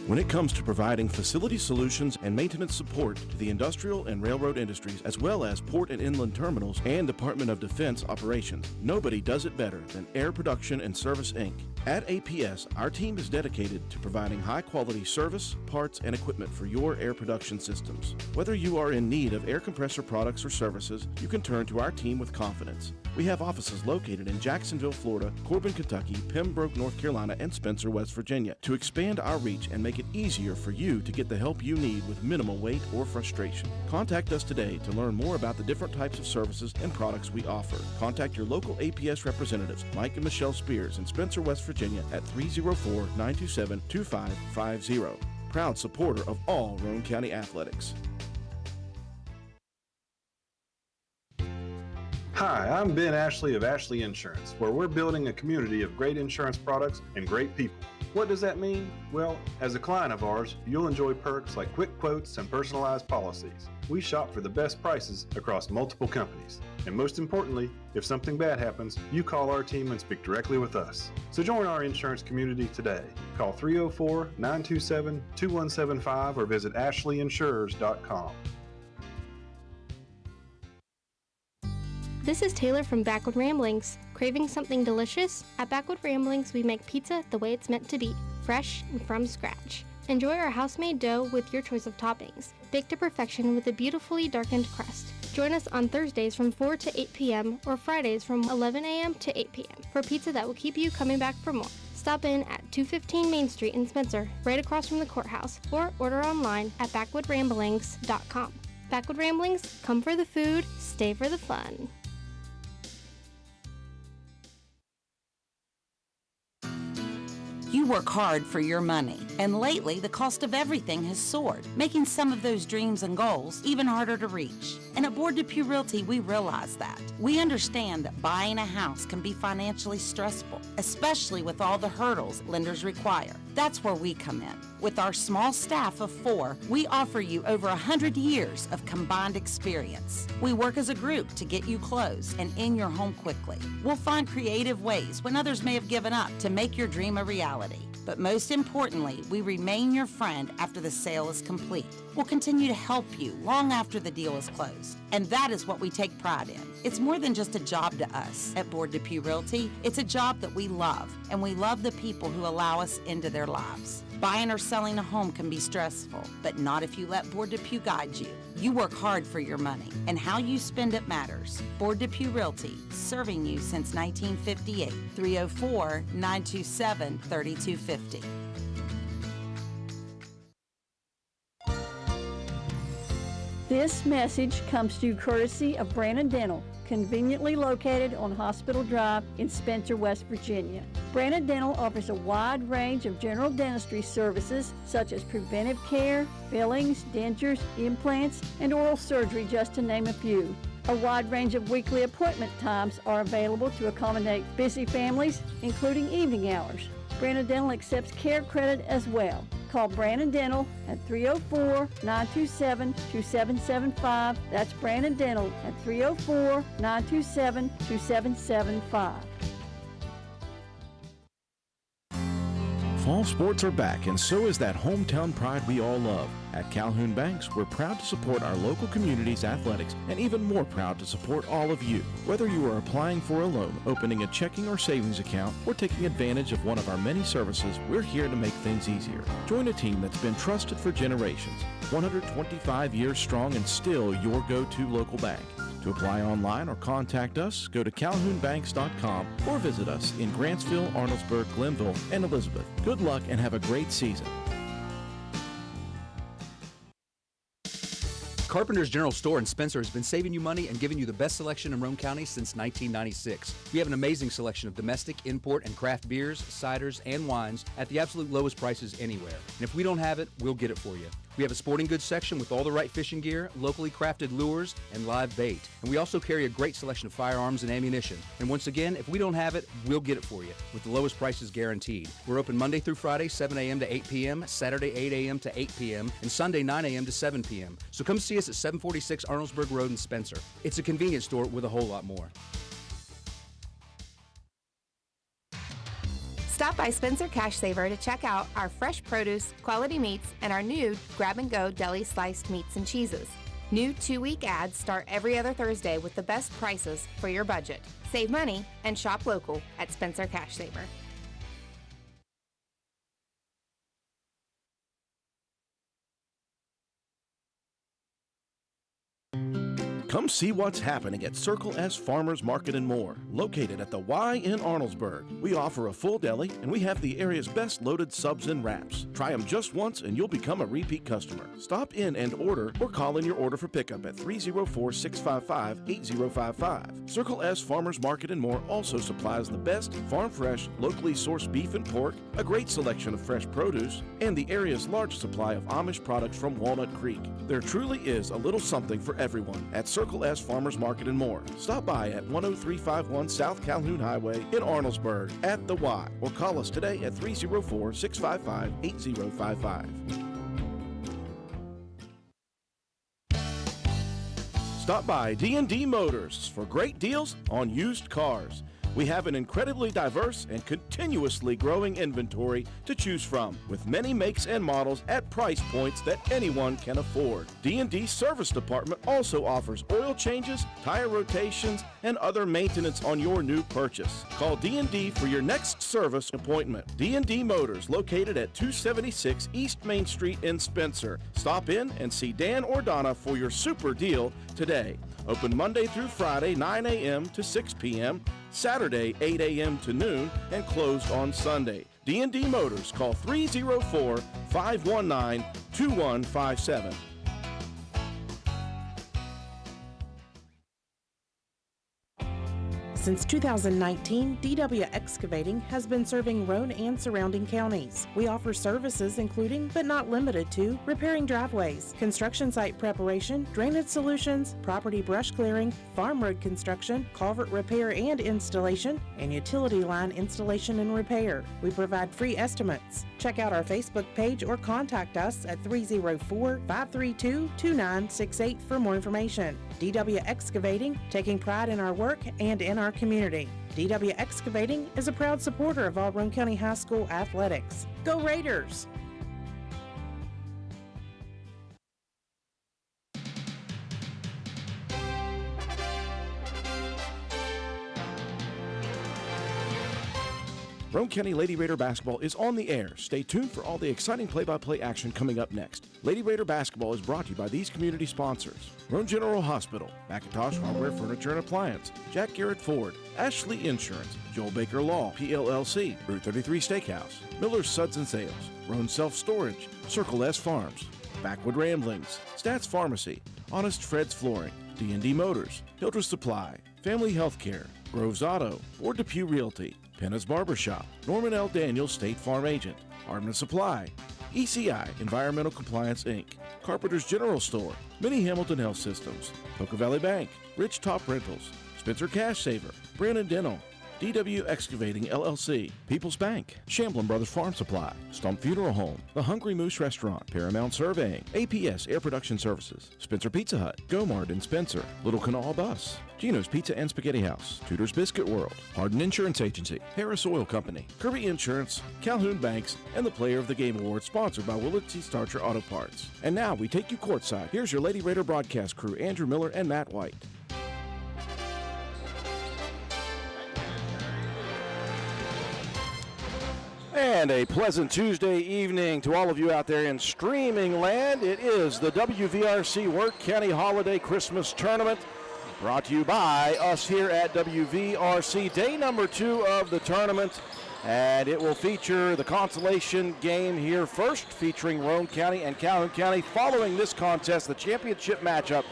When it comes to providing facility solutions and maintenance support to the industrial and railroad industries, as well as port and inland terminals and Department of Defense operations, nobody does it better than Air Production and Service, Inc. At APS, our team is dedicated to providing high-quality service, parts, and equipment for your air production systems. Whether you are in need of air compressor products or services, you can turn to our team with confidence. We have offices located in Jacksonville, Florida, Corbin, Kentucky, Pembroke, North Carolina, and Spencer, West Virginia. To expand our reach and make it easier for you to get the help you need with minimal wait or frustration, contact us today to learn more about the different types of services and products we offer. Contact your local APS representatives, Mike and Michelle Spears in Spencer, West Virginia at 304-927-2550. Proud supporter of all Roane County athletics. Hi, I'm Ben Ashley of Ashley Insurance, where we're building a community of great insurance products and great people. What does that mean? Well, as a client of ours, you'll enjoy perks like quick quotes and personalized policies. We shop for the best prices across multiple companies. And most importantly, if something bad happens, you call our team and speak directly with us. So join our insurance community today. Call 304-927-2175 or visit ashleyinsurers.com. This is Taylor from Backwood Ramblings. Craving something delicious? At Backwood Ramblings, we make pizza the way it's meant to be, fresh and from scratch. Enjoy our house-made dough with your choice of toppings, baked to perfection with a beautifully darkened crust. Join us on Thursdays from 4 to 8 p.m. or Fridays from 11 a.m. to 8 p.m. for pizza that will keep you coming back for more. Stop in at 215 Main Street in Spencer, right across from the courthouse, or order online at backwoodramblings.com. Backwood Ramblings, come for the food, stay for the fun. You work hard for your money, and lately the cost of everything has soared, making some of those dreams and goals even harder to reach. And at Board Depew Realty, we realize that. We understand that buying a house can be financially stressful, especially with all the hurdles lenders require. That's where we come in. With our small staff of 4, we offer you over 100 years of combined experience. We work as a group to get you closed and in your home quickly. We'll find creative ways when others may have given up to make your dream a reality. But most importantly, we remain your friend after the sale is complete. We'll continue to help you long after the deal is closed. And that is what we take pride in. It's more than just a job to us at Board Depew Realty. It's a job that we love, and we love the people who allow us into their lives. Buying or selling a home can be stressful, but not if you let Board Depew guide you. You work hard for your money, and how you spend it matters. Board Depew Realty, serving you since 1958. 304-927-3250. This message comes to you courtesy of Brannon Dental, conveniently located on Hospital Drive in Spencer, West Virginia. Brannon Dental offers a wide range of general dentistry services such as preventive care, fillings, dentures, implants, and oral surgery, just to name a few. A wide range of weekly appointment times are available to accommodate busy families, including evening hours. Brannon Dental accepts care credit as well. Call Brannon Dental at 304-927-2775. That's Brannon Dental at 304-927-2775. Fall sports are back, and so is that hometown pride we all love. At Calhoun Banks, we're proud to support our local community's athletics, and even more proud to support all of you. Whether you are applying for a loan, opening a checking or savings account, or taking advantage of one of our many services, we're here to make things easier. Join a team that's been trusted for generations, 125 years strong, and still your go-to local bank. To apply online or contact us, go to calhounbanks.com or visit us in Grantsville, Arnoldesburg, Glenville, and Elizabeth. Good luck and have a great season. Carpenter's General Store in Spencer has been saving you money and giving you the best selection in Roane County since 1996. We have an amazing selection of domestic, import, and craft beers, ciders, and wines at the absolute lowest prices anywhere. And if we don't have it, we'll get it for you. We have a sporting goods section with all the right fishing gear, locally crafted lures, and live bait. And we also carry a great selection of firearms and ammunition. And once again, if we don't have it, we'll get it for you with the lowest prices guaranteed. We're open Monday through Friday, 7 a.m. to 8 p.m., Saturday, 8 a.m. to 8 p.m., and Sunday, 9 a.m. to 7 p.m. So come see us at 746 Arnoldesburg Road in Spencer. It's a convenience store with a whole lot more. Stop by Spencer Cash Saver to check out our fresh produce, quality meats, and our new grab-and-go deli sliced meats and cheeses. New 2-week ads start every other Thursday with the best prices for your budget. Save money and shop local at Spencer Cash Saver. Come see what's happening at Circle S Farmers Market and More, located at the Y in Arnoldesburg. We offer a full deli, and we have the area's best loaded subs and wraps. Try them just once, and you'll become a repeat customer. Stop in and order, or call in your order for pickup at 304-655-8055. Circle S Farmers Market and More also supplies the best farm-fresh, locally sourced beef and pork, a great selection of fresh produce, and the area's large supply of Amish products from Walnut Creek. There truly is a little something for everyone at Circle S Farmers Market and More. Stop by at 10351 South Calhoun Highway in Arnoldesburg at the Y, or call us today at 304-655-8055. Stop by D&D Motors for great deals on used cars. We have an incredibly diverse and continuously growing inventory to choose from, with many makes and models at price points that anyone can afford. D&D Service Department also offers oil changes, tire rotations, and other maintenance on your new purchase. Call D&D for your next service appointment. D&D Motors, located at 276 East Main Street in Spencer. Stop in and see Dan or Donna for your super deal today. Open Monday through Friday, 9 a.m. to 6 p.m., Saturday, 8 a.m. to noon, and closed on Sunday. D&D Motors, call 304-519-2157. Since 2019, DW Excavating has been serving Roane and surrounding counties. We offer services including, but not limited to, repairing driveways, construction site preparation, drainage solutions, property brush clearing, farm road construction, culvert repair and installation, and utility line installation and repair. We provide free estimates. Check out our Facebook page or contact us at 304-532-2968 for more information. DW Excavating, taking pride in our work and in our community. DW Excavating is a proud supporter of all Roane County High School athletics. Go Raiders! Roane County Lady Raider basketball is on the air. Stay tuned for all the exciting play-by-play action coming up next. Lady Raider basketball is brought to you by these community sponsors: Roane General Hospital, McIntosh Hardware, Furniture and Appliance, Jack Garrett Ford, Ashley Insurance, Joel Baker Law, PLLC, Route 33 Steakhouse, Miller's Suds and Sales, Roane Self Storage, Circle S Farms, Backwood Ramblings, Stats Pharmacy, Honest Fred's Flooring, D&D Motors, Hildreth Supply, Family Healthcare, Groves Auto, Ward Depew Realty, Penna's Barbershop, Norman L. Daniels State Farm Agent, Hardman Supply, ECI Environmental Compliance Inc., Carpenter's General Store, Mini Hamilton Health Systems, Poca Valley Bank, Rich Top Rentals, Spencer Cash Saver, Brandon Dental, DW Excavating LLC, People's Bank, Shamblin Brothers Farm Supply, Stump Funeral Home, The Hungry Moose Restaurant, Paramount Surveying, APS Air Production Services, Spencer Pizza Hut, Gomard in Spencer, Little Canal Bus, Gino's Pizza and Spaghetti House, Tudor's Biscuit World, Hardin Insurance Agency, Harris Oil Company, Kirby Insurance, Calhoun Banks, and the Player of the Game Award, sponsored by Willard C. Starcher Auto Parts. And now we take you courtside. Here's your Lady Raider broadcast crew, Andrew Miller and Matt White. And a pleasant Tuesday evening to all of you out there in streaming land. It is the WVRC Work County Holiday Christmas Tournament, brought to you by us here at WVRC. Day number 2 of the tournament, and it will feature the consolation game here first, featuring Roane County and Calhoun County. Following this contest, the championship matchup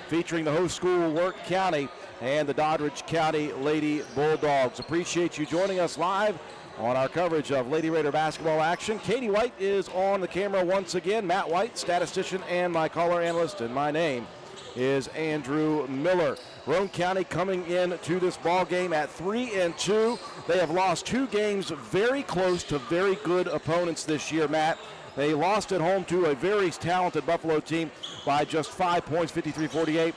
featuring the host school Work County and the Doddridge County Lady Bulldogs. Appreciate you joining us live on our coverage of Lady Raider basketball action. Katie White is on the camera once again. Matt White, statistician and my caller analyst, and my name is Andrew Miller. Roane County coming in to this ball game at 3-2. They have lost 2 games very close to very good opponents this year, Matt. They lost at home to a very talented Buffalo team by just 5 points, 53-48.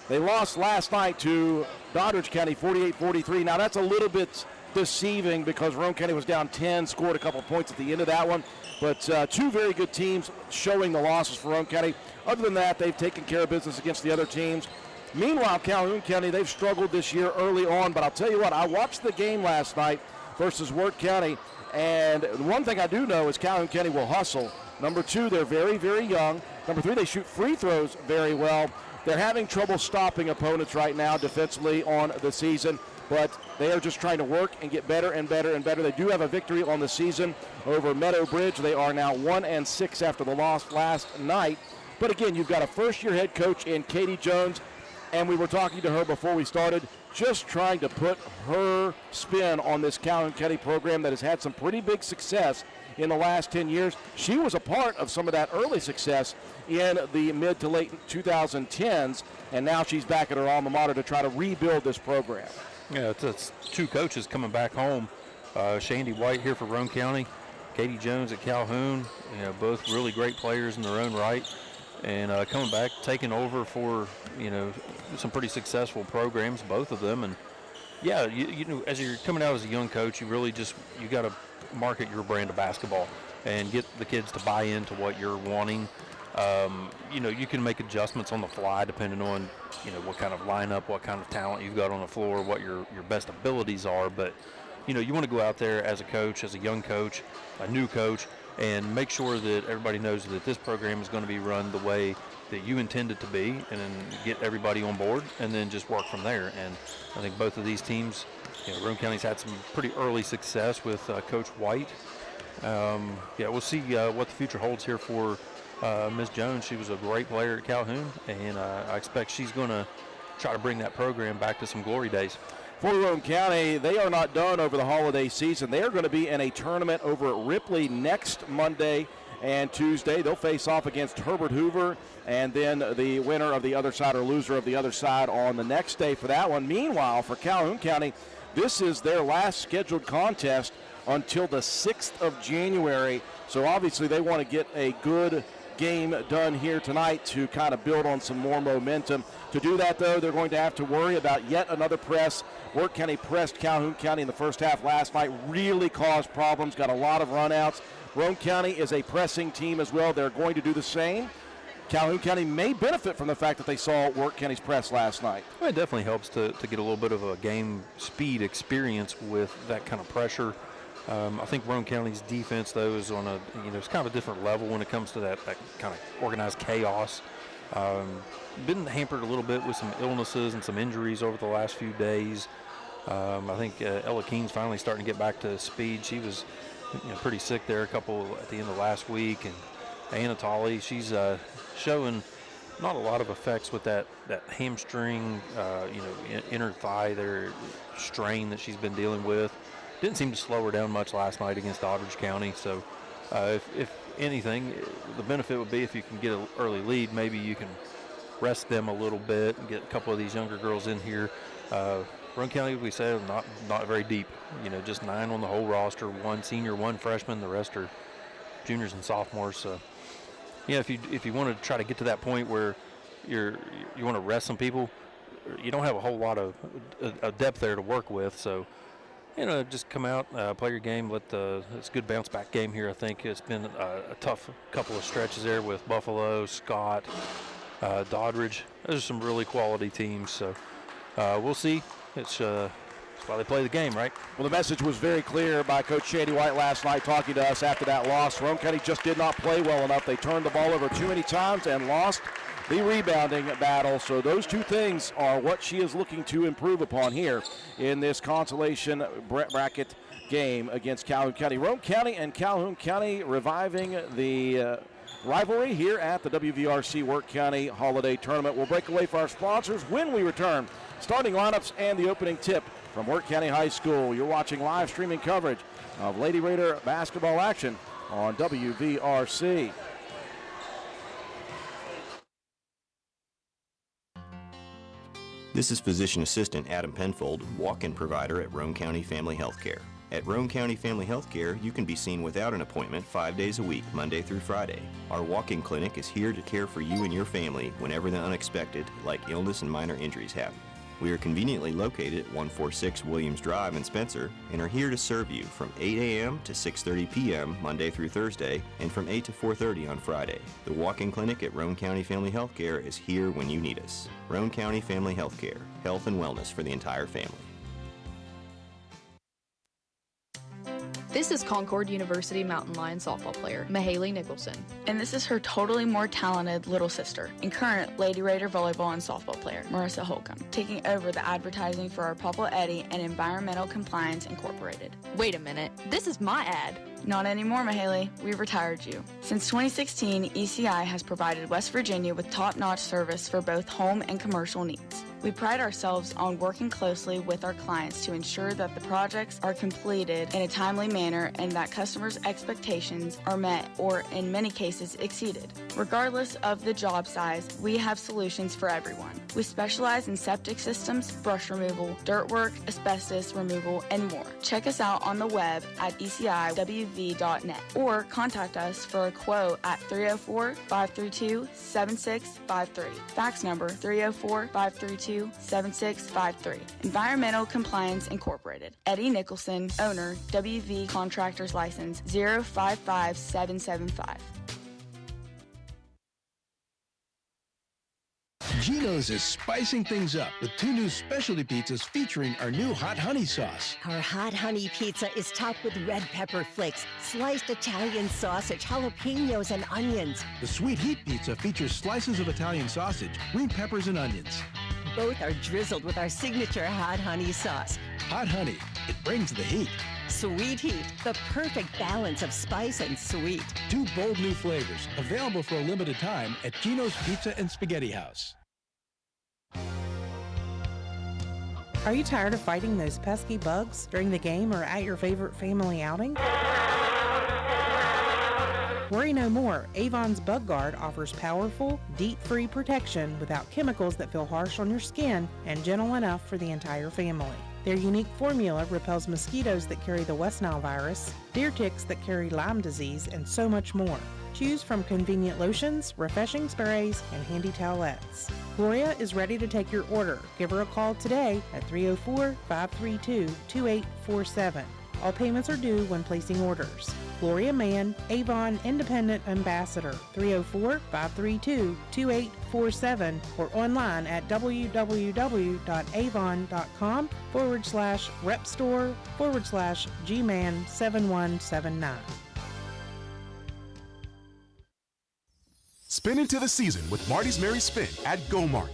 They lost last night to Doddridge County 48-43. Now that's a little bit deceiving because Roane County was down 10, scored a couple points at the end of that one. But two very good teams showing the losses for Roane County. Other than that, they've taken care of business against the other teams. Meanwhile, Calhoun County, they've struggled this year early on. But I'll tell you what, I watched the game last night versus Wirt County. And one thing I do know is Calhoun County will hustle. Number two, they're very, very young. Number three, they shoot free throws very well. They're having trouble stopping opponents right now defensively on the season. But they are just trying to work and get better and better and better. They do have a victory on the season over Meadow Bridge. They are now 1-6 after the loss last night. But again, you've got a first-year head coach in Katie Jones, and we were talking to her before we started, just trying to put her spin on this Calhoun County program that has had some pretty big success in the last 10 years. She was a part of some of that early success in the mid to late 2010s, and now she's back at her alma mater to try to rebuild this program. Yeah, it's two coaches coming back home. Shandy White here for Roane County, Katie Jones at Calhoun. Both really great players in their own right, and coming back, taking over for some pretty successful programs, both of them. And yeah, as you're coming out as a young coach, you got to market your brand of basketball and get the kids to buy into what you're wanting. You can make adjustments on the fly depending on, what kind of lineup, what kind of talent you've got on the floor, what your best abilities are. But, you want to go out there as a coach, as a young coach, a new coach, and make sure that everybody knows that this program is going to be run the way that you intend it to be, and then get everybody on board and then just work from there. And I think both of these teams, Roane County's had some pretty early success with Coach White. We'll see what the future holds here for Ms. Jones. She was a great player at Calhoun, and I expect she's going to try to bring that program back to some glory days. For Roane County, they are not done over the holiday season. They are going to be in a tournament over at Ripley next Monday and Tuesday. They'll face off against Herbert Hoover, and then the winner of the other side or loser of the other side on the next day for that one. Meanwhile, for Calhoun County, this is their last scheduled contest until the 6th of January. So obviously they want to get a good game done here tonight to kind of build on some more momentum. To do that, though, they're going to have to worry about yet another press. Wirt County pressed Calhoun County in the first half last night, really caused problems, got a lot of runouts. Roane County is a pressing team as well. They're going to do the same. Calhoun County may benefit from the fact that they saw Wirt County's press last night. Well, it definitely helps to get a little bit of a game speed experience with that kind of pressure. I think Roane County's defense, though, is on it's kind of a different level when it comes to that kind of organized chaos. Been hampered a little bit with some illnesses and some injuries over the last few days. I think Ella Keene's finally starting to get back to speed. She was pretty sick there a couple at the end of last week. And Anatoly, she's showing not a lot of effects with that hamstring, inner thigh there strain that she's been dealing with. Didn't seem to slow her down much last night against Doddridge County. So if anything, the benefit would be if you can get an early lead, maybe you can rest them a little bit and get a couple of these younger girls in here. Roane County, we said, not very deep. Just 9 on the whole roster, 1 senior, 1 freshman. The rest are juniors and sophomores. So, if you want to try to get to that point where you want to rest some people, you don't have a whole lot of depth there to work with. So, just come out, play your game. It's a good bounce back game here. I think it's been a tough couple of stretches there with Buffalo, Scott, Doddridge. Those are some really quality teams. So we'll see. It's why they play the game, right? Well, the message was very clear by Coach Shandy White last night talking to us after that loss. Roane County just did not play well enough. They turned the ball over too many times and lost the rebounding battle. So those two things are what she is looking to improve upon here in this consolation bracket game against Calhoun County. Roane County and Calhoun County reviving the rivalry here at the WVRC Wirt County Holiday Tournament. We'll break away for our sponsors when we return. Starting lineups and the opening tip from Wirt County High School. You're watching live streaming coverage of Lady Raider basketball action on WVRC. This is Physician Assistant Adam Penfold, walk-in provider at Roane County Family Healthcare. At Roane County Family Healthcare, you can be seen without an appointment 5 days a week, Monday through Friday. Our walk-in clinic is here to care for you and your family whenever the unexpected, like illness and minor injuries, happen. We are conveniently located at 146 Williams Drive in Spencer and are here to serve you from 8 a.m. to 6:30 p.m. Monday through Thursday and from 8 to 4:30 on Friday. The walk-in clinic at Roane County Family Healthcare is here when you need us. Roane County Family Healthcare, health and wellness for the entire family. This is Concord University Mountain Lion softball player, Mahaley Nicholson. And this is her totally more talented little sister and current Lady Raider volleyball and softball player, Marissa Holcomb, taking over the advertising for our Papa Eddie and Environmental Compliance Incorporated. Wait a minute, this is my ad. Not anymore, Mahaley. We've retired you. Since 2016, ECI has provided West Virginia with top-notch service for both home and commercial needs. We pride ourselves on working closely with our clients to ensure that the projects are completed in a timely manner and that customers' expectations are met or, in many cases, exceeded. Regardless of the job size, we have solutions for everyone. We specialize in septic systems, brush removal, dirt work, asbestos removal, and more. Check us out on the web at eciwv.net or contact us for a quote at 304-532-7653. Fax number 304-532-7653. Environmental Compliance Incorporated. Eddie Nicholson, owner, WV Contractors License 055775. Geno's is spicing things up with 2 new specialty pizzas featuring our new hot honey sauce. Our hot honey pizza is topped with red pepper flakes, sliced Italian sausage, jalapenos, and onions. The sweet heat pizza features slices of Italian sausage, green peppers, and onions. Both are drizzled with our signature hot honey sauce. Hot honey, it brings the heat. Sweet heat, the perfect balance of spice and sweet. 2 bold new flavors, available for a limited time at Geno's Pizza and Spaghetti House. Are you tired of fighting those pesky bugs during the game or at your favorite family outing? Worry no more. Avon's Bug Guard offers powerful, DEET-free protection without chemicals that feel harsh on your skin and gentle enough for the entire family. Their unique formula repels mosquitoes that carry the West Nile virus, deer ticks that carry Lyme disease, and so much more. Choose from convenient lotions, refreshing sprays, and handy towelettes. Gloria is ready to take your order. Give her a call today at 304-532-2847. All payments are due when placing orders. Gloria Mann, Avon Independent Ambassador, 304-532-2847, or online at www.avon.com/repstore/gman7179. Spin into the season with Marty's Merry Spin at GoMart.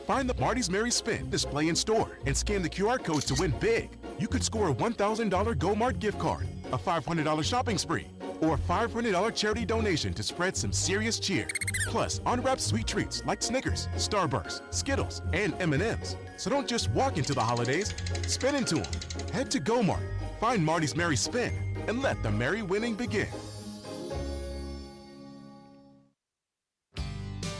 Find the Marty's Merry Spin display in store and scan the QR codes to win big. You could score a $1,000 GoMart gift card, a $500 shopping spree, or a $500 charity donation to spread some serious cheer. Plus, unwrapped sweet treats like Snickers, Starburst, Skittles, and M&Ms. So don't just walk into the holidays, spin into them. Head to GoMart, find Marty's Merry Spin, and let the merry winning begin.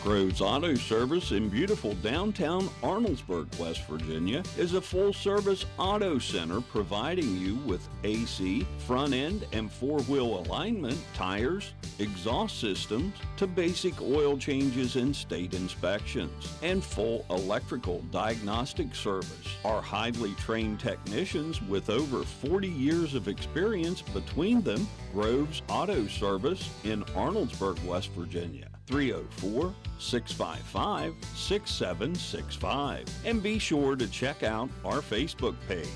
Groves Auto Service in beautiful downtown Arnoldesburg, West Virginia, is a full-service auto center providing you with AC, front-end and four-wheel alignment, tires, exhaust systems, to basic oil changes and state inspections, and full electrical diagnostic service. Our highly trained technicians with over 40 years of experience between them, Groves Auto Service in Arnoldesburg, West Virginia. 304-655-6765. And be sure to check out our Facebook page.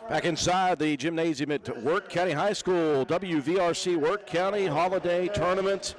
Back inside the gymnasium at Worth County High School, WVRC Worth County Holiday Tournament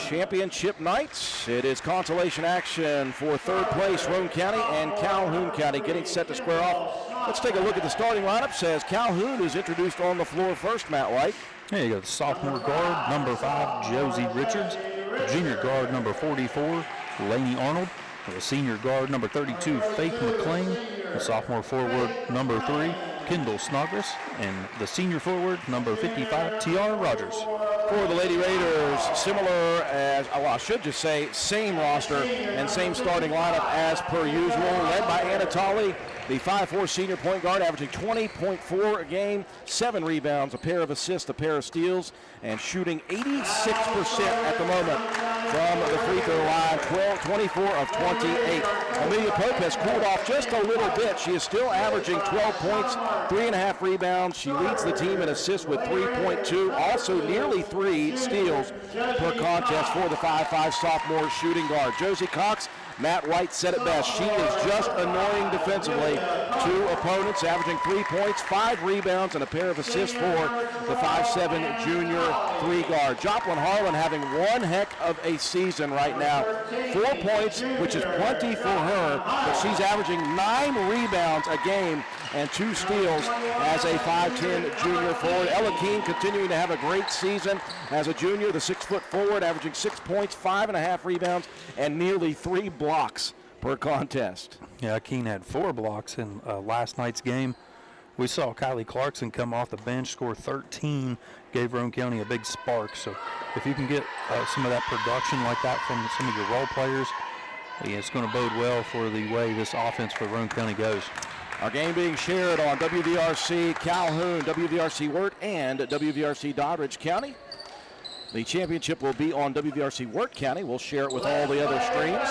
Championship Nights. It is consolation action for third place, Roane County and Calhoun County getting set to square off. Let's take a look at the starting lineup. As Calhoun is introduced on the floor first, Matt White. There you go, the sophomore guard, number 5, Josie Richards. The junior guard, number 44, Lainey Arnold. The senior guard, number 32, Faith McClain. The sophomore forward, number 3, Kendall Snodgrass. And the senior forward, number 55, Tiara Rogers. For the Lady Raiders, similar as, well, I should just say, same roster and same starting lineup as per usual, led by Anatoly, the 5'4" senior point guard, averaging 20.4 a game, 7 rebounds, a pair of assists, a pair of steals, and shooting 86% at the moment from the free throw line, 24 of 28. Amelia Pope has cooled off just a little bit. She is still averaging 12 points, 3.5 rebounds. She leads the team in assists with 3.2, also nearly 3 steals per contest for the 5'5" sophomore shooting guard. Josie Cox, Matt White said it best. She is just annoying defensively to opponents, averaging 3 points, 5 rebounds, and a pair of assists for the 5'7" junior 3 guard. Joplin Harlan having one heck of a season right now. 4 points, which is plenty for her, but she's averaging 9 rebounds a game and 2 steals as a 5'10" junior forward. Ella Keene continuing to have a great season as a junior, the 6-foot forward, averaging 6 points, 5.5 rebounds, and nearly 3 blocks per contest. Yeah, Keene had 4 blocks in last night's game. We saw Kylie Clarkson come off the bench, score 13, gave Roane County a big spark. So if you can get some of that production like that from some of your role players, yeah, it's going to bode well for the way this offense for Roane County goes. Our game being shared on WVRC Calhoun, WVRC Wirt, and WVRC Doddridge County. The championship will be on WVRC Wirt County. We'll share it with all the other streams.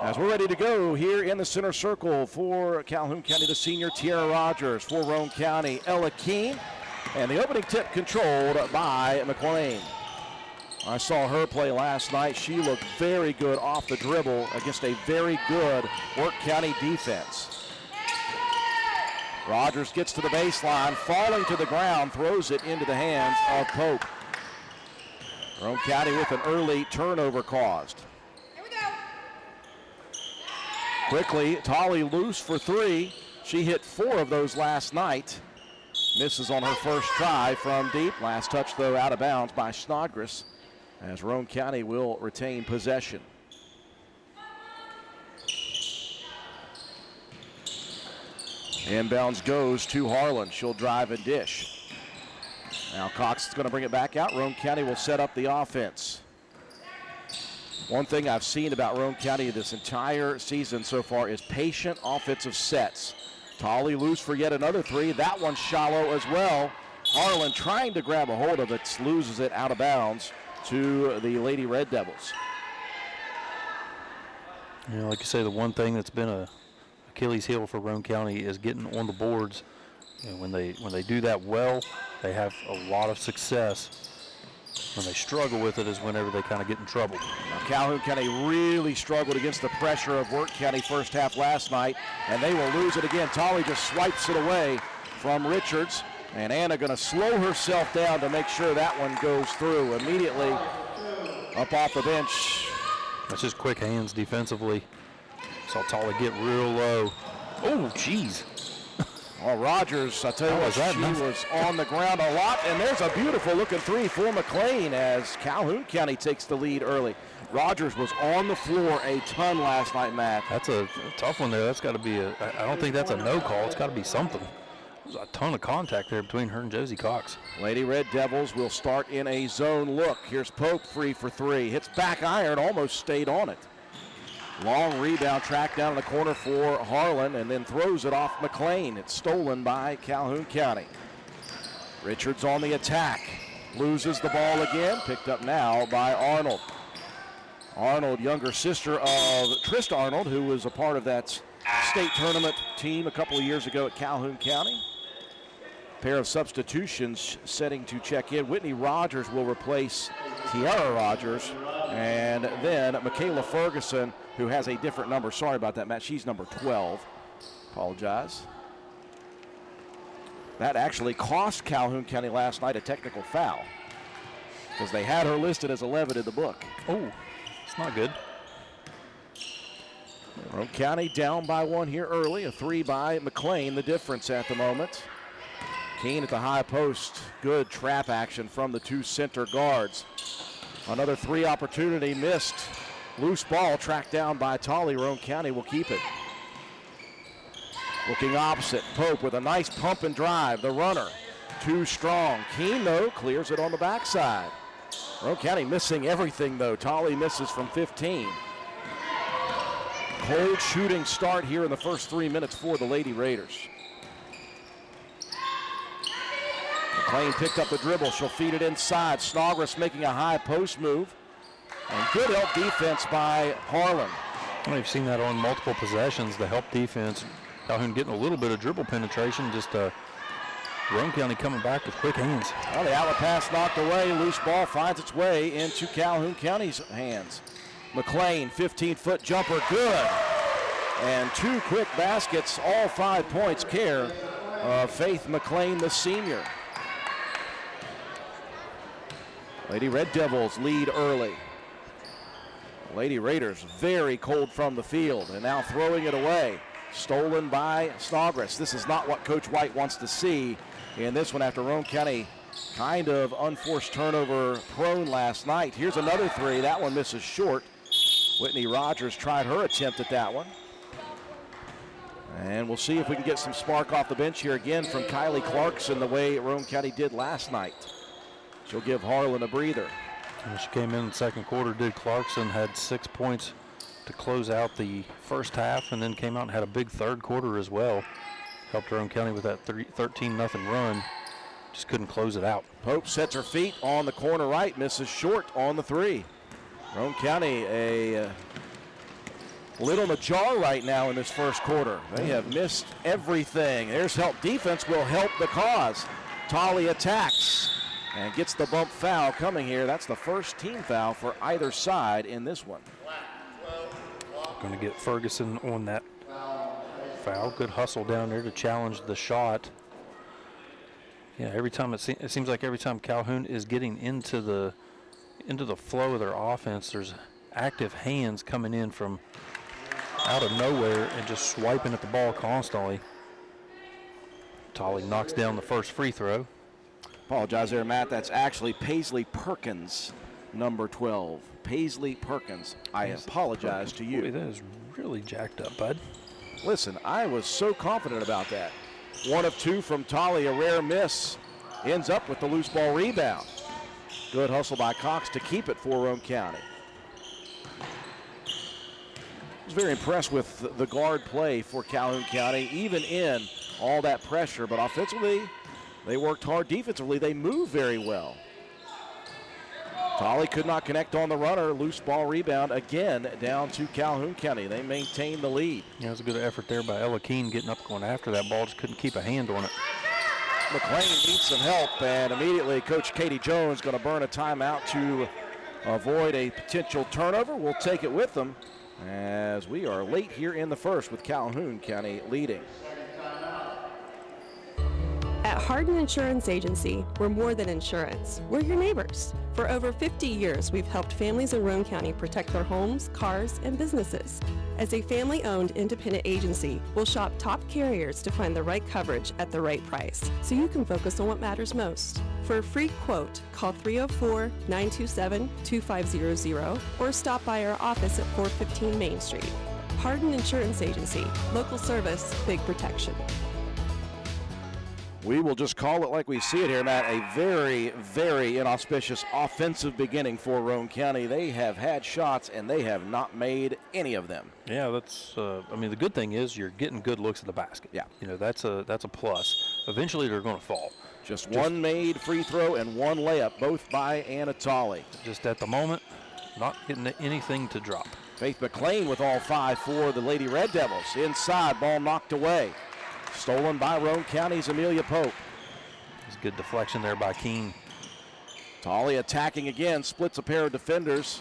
As we're ready to go here in the center circle for Calhoun County, the senior Tiara Rogers. For Roane County, Ella Keene. And the opening tip controlled by McLean. I saw her play last night. She looked very good off the dribble against a very good Wirt County defense. Rogers gets to the baseline, falling to the ground, throws it into the hands of Pope. Roane County with an early turnover caused. Here we go. Quickly, Tolly loose for 3. She hit 4 of those last night. Misses on her first try from deep. Last touch, though, out of bounds by Snodgrass, as Roane County will retain possession. Inbounds goes to Harlan. She'll drive and dish. Now Cox is going to bring it back out. Roane County will set up the offense. One thing I've seen about Roane County this entire season so far is patient offensive sets. Tolly loose for yet another 3. That one's shallow as well. Harlan trying to grab a hold of it, loses it out of bounds to the Lady Red Devils. You know, like you say, the one thing that's been a Achilles heel for Roane County is getting on the boards. And when they do that well, they have a lot of success. When they struggle with it is whenever they kind of get in trouble. Now, Calhoun County really struggled against the pressure of Wirt County first half last night, and they will lose it again. Tolly just swipes it away from Richards, and Anna going to slow herself down to make sure that one goes through. Immediately up off the bench. That's just quick hands defensively. Saw Tolly get real low. Oh, geez. Well, Rogers, I tell you what, she was on the ground a lot, and there's a beautiful looking 3 for McLean as Calhoun County takes the lead early. Rogers was on the floor a ton last night, Matt. That's a tough one there. That's got to be I don't think that's a no call. It's got to be something. There's a ton of contact there between her and Josie Cox. Lady Red Devils will start in a zone look. Here's Pope, free for 3. Hits back iron, almost stayed on it. Long rebound, tracked down in the corner for Harlan, and then throws it off McLean. It's stolen by Calhoun County. Richards on the attack. Loses the ball again. Picked up now by Arnold. Arnold, younger sister of Trist Arnold, who was a part of that state tournament team a couple of years ago at Calhoun County. Pair of substitutions setting to check in. Whitney Rogers will replace Tiara Rogers. And then Michaela Ferguson, who has a different number. Sorry about that, Matt. She's number 12. Apologize. That actually cost Calhoun County last night a technical foul, because they had her listed as 11 in the book. Oh, it's not good. Roane County down by 1 here early. A 3 by McLean, the difference at the moment. Keene at the high post. Good trap action from the 2 center guards. Another 3 opportunity missed. Loose ball tracked down by Tolly. Roane County will keep it. Looking opposite, Pope with a nice pump and drive. The runner, too strong. Keene, though, clears it on the backside. Roane County missing everything, though. Tolly misses from 15. Cold shooting start here in the first 3 minutes for the Lady Raiders. McLean picked up the dribble. She'll feed it inside. Snodgrass making a high post move. And good help defense by Harlan. We've seen that on multiple possessions, the help defense. Calhoun getting a little bit of dribble penetration, just Roane County coming back with quick hands. Well, the outlet pass knocked away. Loose ball finds its way into Calhoun County's hands. McLean, 15-foot jumper, good. And 2 quick baskets, all 5 points, care of Faith McLean, the senior. Lady Red Devils lead early. Lady Raiders very cold from the field and now throwing it away. Stolen by Snodgrass. This is not what Coach White wants to see in this one after Roane County kind of unforced turnover prone last night. Here's another 3. That one misses short. Whitney Rogers tried her attempt at that one. And we'll see if we can get some spark off the bench here again from Kylie Clarkson the way Roane County did last night. She'll give Harlan a breather. When she came in the second quarter, did Clarkson, had 6 points to close out the first half, and then came out and had a big third quarter as well. Helped Roane County with that 13-0 run. Just couldn't close it out. Pope sets her feet on the corner right, misses short on the 3. Roane County a lid on the jar right now in this first quarter. They have missed everything. There's help. Defense will help the cause. Tolley attacks and gets the bump foul coming here. That's the first team foul for either side in this one. Going to get Ferguson on that foul. Good hustle down there to challenge the shot. Yeah, every time it seems like every time Calhoun is getting into the flow of their offense, there's active hands coming in from out of nowhere and just swiping at the ball constantly. Tolley knocks down the first free throw. Apologize there, Matt. That's actually Paisley Perkins, number 12. Paisley Perkins. I apologize to you. Boy, that is really jacked up, bud. Listen, I was so confident about that. 1 of 2 from Tolley, a rare miss. Ends up with the loose ball rebound. Good hustle by Cox to keep it for Roane County. I was very impressed with the guard play for Calhoun County, even in all that pressure. But offensively, they worked hard. Defensively, they moved very well. Tolley could not connect on the runner. Loose ball rebound again down to Calhoun County. They maintain the lead. Yeah, it was a good effort there by Ella Keene getting up going after that ball. Just couldn't keep a hand on it. McLean needs some help, and immediately Coach Katie Jones going to burn a timeout to avoid a potential turnover. We'll take it with them as we are late here in the first with Calhoun County leading. At Hardin Insurance Agency, we're more than insurance. We're your neighbors. For over 50 years, we've helped families in Roane County protect their homes, cars, and businesses. As a family-owned independent agency, we'll shop top carriers to find the right coverage at the right price, so you can focus on what matters most. For a free quote, call 304-927-2500 or stop by our office at 415 Main Street. Hardin Insurance Agency, local service, big protection. We will just call it like we see it here, Matt. A very, very inauspicious offensive beginning for Roane County. They have had shots, and they have not made any of them. Yeah, that's. I mean, the good thing is you're getting good looks at the basket. Yeah, you know that's a plus. Eventually, they're going to fall. Just one made free throw and one layup, both by Anna Tolley. Just at the moment, not getting anything to drop. Faith McLean with all 5 for the Lady Red Devils. Inside, ball knocked away. Stolen by Roane County's Amelia Pope. It's good deflection there by Keene. Tolley attacking again, splits a pair of defenders.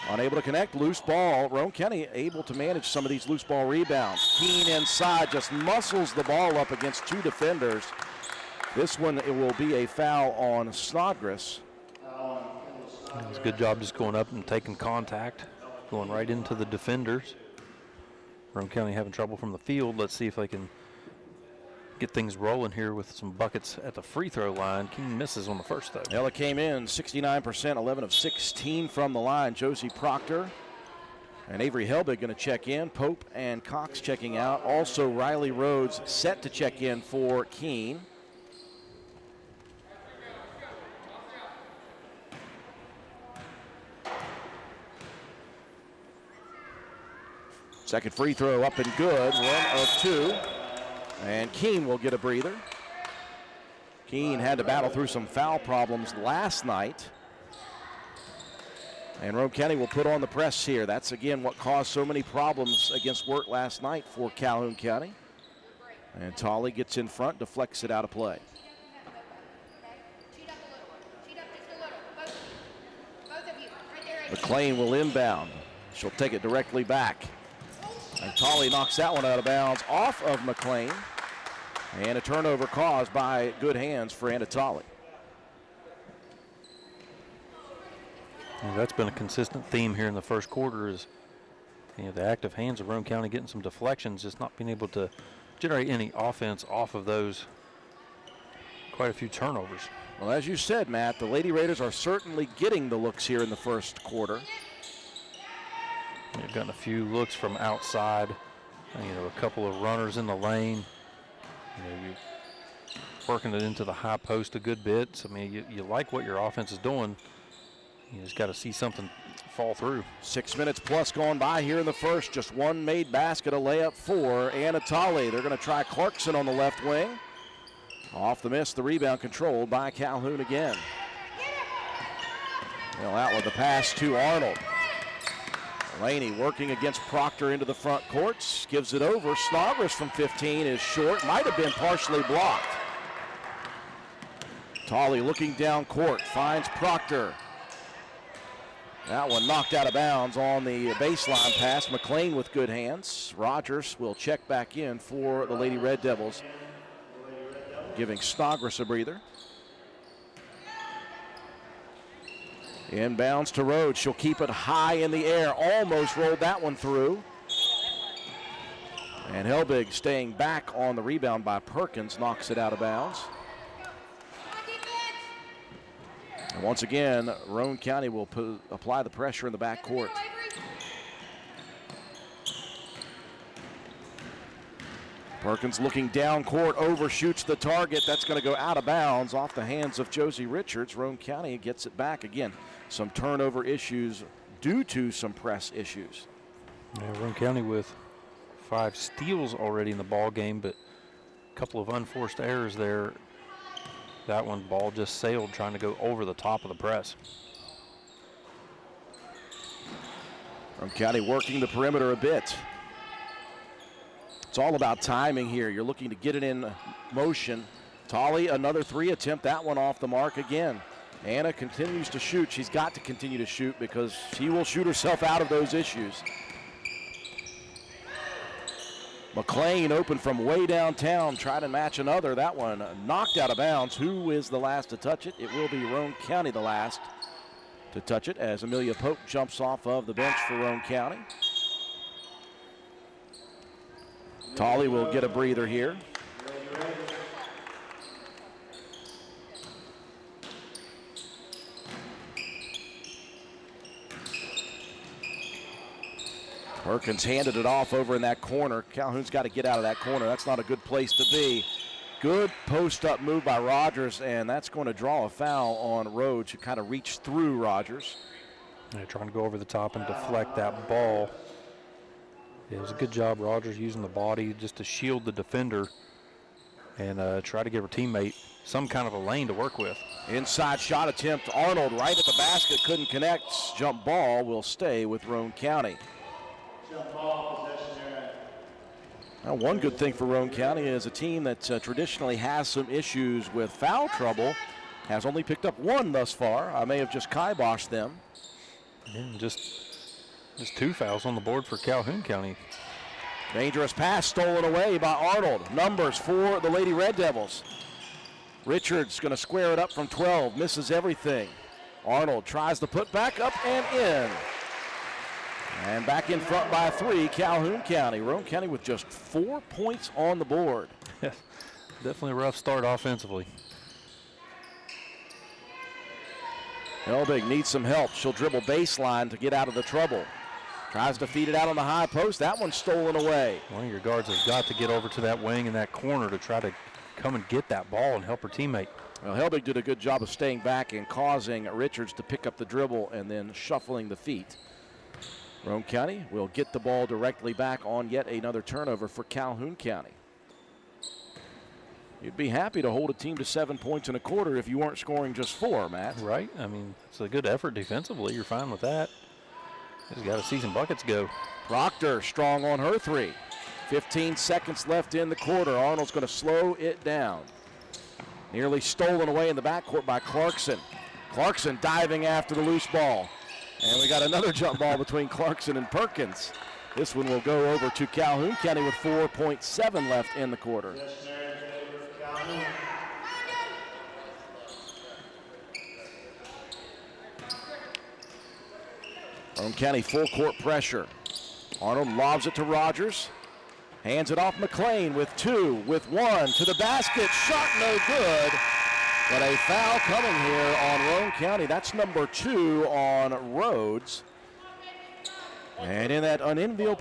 Unable to connect, loose ball. Roane County able to manage some of these loose ball rebounds. Keene inside, just muscles the ball up against 2 defenders. This one, it will be a foul on Snodgrass. It was a good job just going up and taking contact, going right into the defenders. Roane County having trouble from the field. Let's see if they can get things rolling here with some buckets at the free throw line. Keene misses on the first though. Ella came in 69%, 11 of 16 from the line. Josie Proctor and Avery Helbig going to check in. Pope and Cox checking out. Also Riley Rhodes set to check in for Keene. Second free throw up and good, 1 of 2. And Keene will get a breather. Keene had to battle through some foul problems last night. And Roane County will put on the press here. That's, again, what caused so many problems against Wirt last night for Calhoun County. And Tolley gets in front, deflects it out of play. McLean will inbound. She'll take it directly back. And Tolley knocks that one out of bounds off of McLean. And a turnover caused by good hands for Anna Tolley. And that's been a consistent theme here in the first quarter is, the active hands of Roane County getting some deflections, just not being able to generate any offense off of those. Quite a few turnovers. Well, as you said, Matt, the Lady Raiders are certainly getting the looks here in the first quarter. They've gotten a few looks from outside, a couple of runners in the lane. You're working it into the high post a good bit. So, you like what your offense is doing. You just got to see something fall through. 6 minutes plus gone by here in the first. Just one made basket, a layup for Anna Tolley. They're going to try Clarkson on the left wing. Off the miss, the rebound controlled by Calhoun again. Out with the pass to Arnold. Laney working against Proctor into the front courts. Gives it over. Snodgrass from 15 is short. Might have been partially blocked. Tolley looking down court. Finds Proctor. That one knocked out of bounds on the baseline pass. McLean with good hands. Rogers will check back in for the Lady Red Devils, giving Snodgrass a breather. Inbounds to Rhodes. She'll keep it high in the air. Almost rolled that one through. And Helbig staying back on the rebound by Perkins, knocks it out of bounds. And once again, Roane County will apply the pressure in the backcourt. Perkins looking down court, overshoots the target. That's going to go out of bounds off the hands of Josie Richards. Roane County gets it back again. Some turnover issues due to some press issues. Yeah, Roane County with 5 steals already in the ball game, but a couple of unforced errors there. That one ball just sailed trying to go over the top of the press. Roane County working the perimeter a bit. It's all about timing here. You're looking to get it in motion. Tolley, another 3 attempt. That one off the mark again. Anna continues to shoot. She's got to continue to shoot because she will shoot herself out of those issues. McLean open from way downtown, try to match another. That one knocked out of bounds. Who is the last to touch it? It will be Roane County the last to touch it as Amelia Pope jumps off of the bench for Roane County. Tolley will get a breather here. Perkins handed it off over in that corner. Calhoun's got to get out of that corner. That's not a good place to be. Good post-up move by Rogers, and that's going to draw a foul on Rhodes, who kind of reached through Rogers. Yeah, trying to go over the top and deflect that ball. Yeah, it was a good job, Rogers, using the body just to shield the defender and try to give her teammate some kind of a lane to work with. Inside shot attempt. Arnold right at the basket, couldn't connect. Jump ball will stay with Roane County. Now, one good thing for Roane County is a team that traditionally has some issues with foul trouble has only picked up 1 thus far. I may have just kiboshed them. And just 2 fouls on the board for Calhoun County. Dangerous pass stolen away by Arnold. Numbers for the Lady Red Devils. Richards going to square it up from 12, misses everything. Arnold tries to put back up and in. And back in front by 3, Calhoun County. Roane County with just 4 points on the board. Yes, definitely a rough start offensively. Helbig needs some help. She'll dribble baseline to get out of the trouble. Tries to feed it out on the high post. That one's stolen away. One of your guards has got to get over to that wing in that corner to try to come and get that ball and help her teammate. Well, Helbig did a good job of staying back and causing Richards to pick up the dribble and then shuffling the feet. Roane County will get the ball directly back on yet another turnover for Calhoun County. You'd be happy to hold a team to 7 points in a quarter if you weren't scoring just 4, Matt. Right. I mean, it's a good effort defensively. You're fine with that. He's got to see some buckets go. Proctor strong on her 3. 15 seconds left in the quarter. Arnold's going to slow it down. Nearly stolen away in the backcourt by Clarkson. Clarkson diving after the loose ball. And we got another jump ball between Clarkson and Perkins. This one will go over to Calhoun County with 4.7 left in the quarter. Roane County full court pressure. Arnold lobs it to Rogers. Hands it off McLean with 2, with 1 to the basket. Shot no good. But a foul coming here on Roane County. That's number 2 on Rhodes. And in that unenviable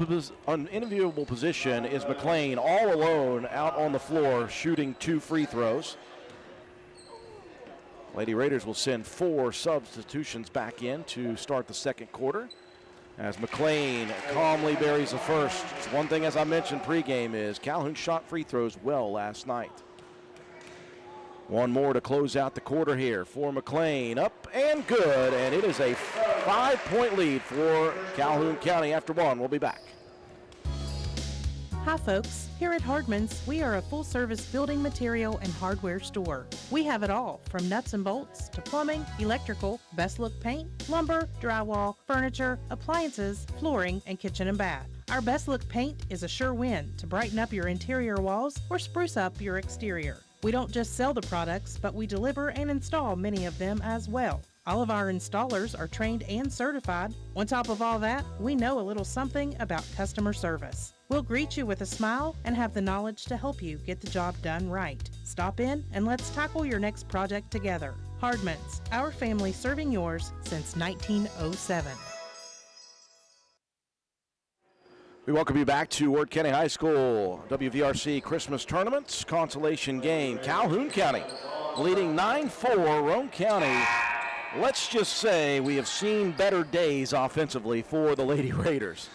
position is McLean all alone out on the floor shooting 2 free throws. Lady Raiders will send 4 substitutions back in to start the second quarter as McLean calmly buries the first. One thing, as I mentioned pregame, is Calhoun shot free throws well last night. 1 more to close out the quarter here for McLean. Up and good, and it is a 5-point lead for Calhoun County after 1. We'll be back. Hi folks, here at Hardman's, we are a full-service building material and hardware store. We have it all, from nuts and bolts to plumbing, electrical, best look paint, lumber, drywall, furniture, appliances, flooring, and kitchen and bath. Our best look paint is a sure win to brighten up your interior walls or spruce up your exterior. We don't just sell the products, but we deliver and install many of them as well. All of our installers are trained and certified. On top of all that, we know a little something about customer service. We'll greet you with a smile and have the knowledge to help you get the job done right. Stop in and let's tackle your next project together. Hardman's, our family serving yours since 1907. We welcome you back to Ward County High School WVRC Christmas Tournament Consolation Game. Calhoun County leading 9-4 Roane County. Let's just say we have seen better days offensively for the Lady Raiders.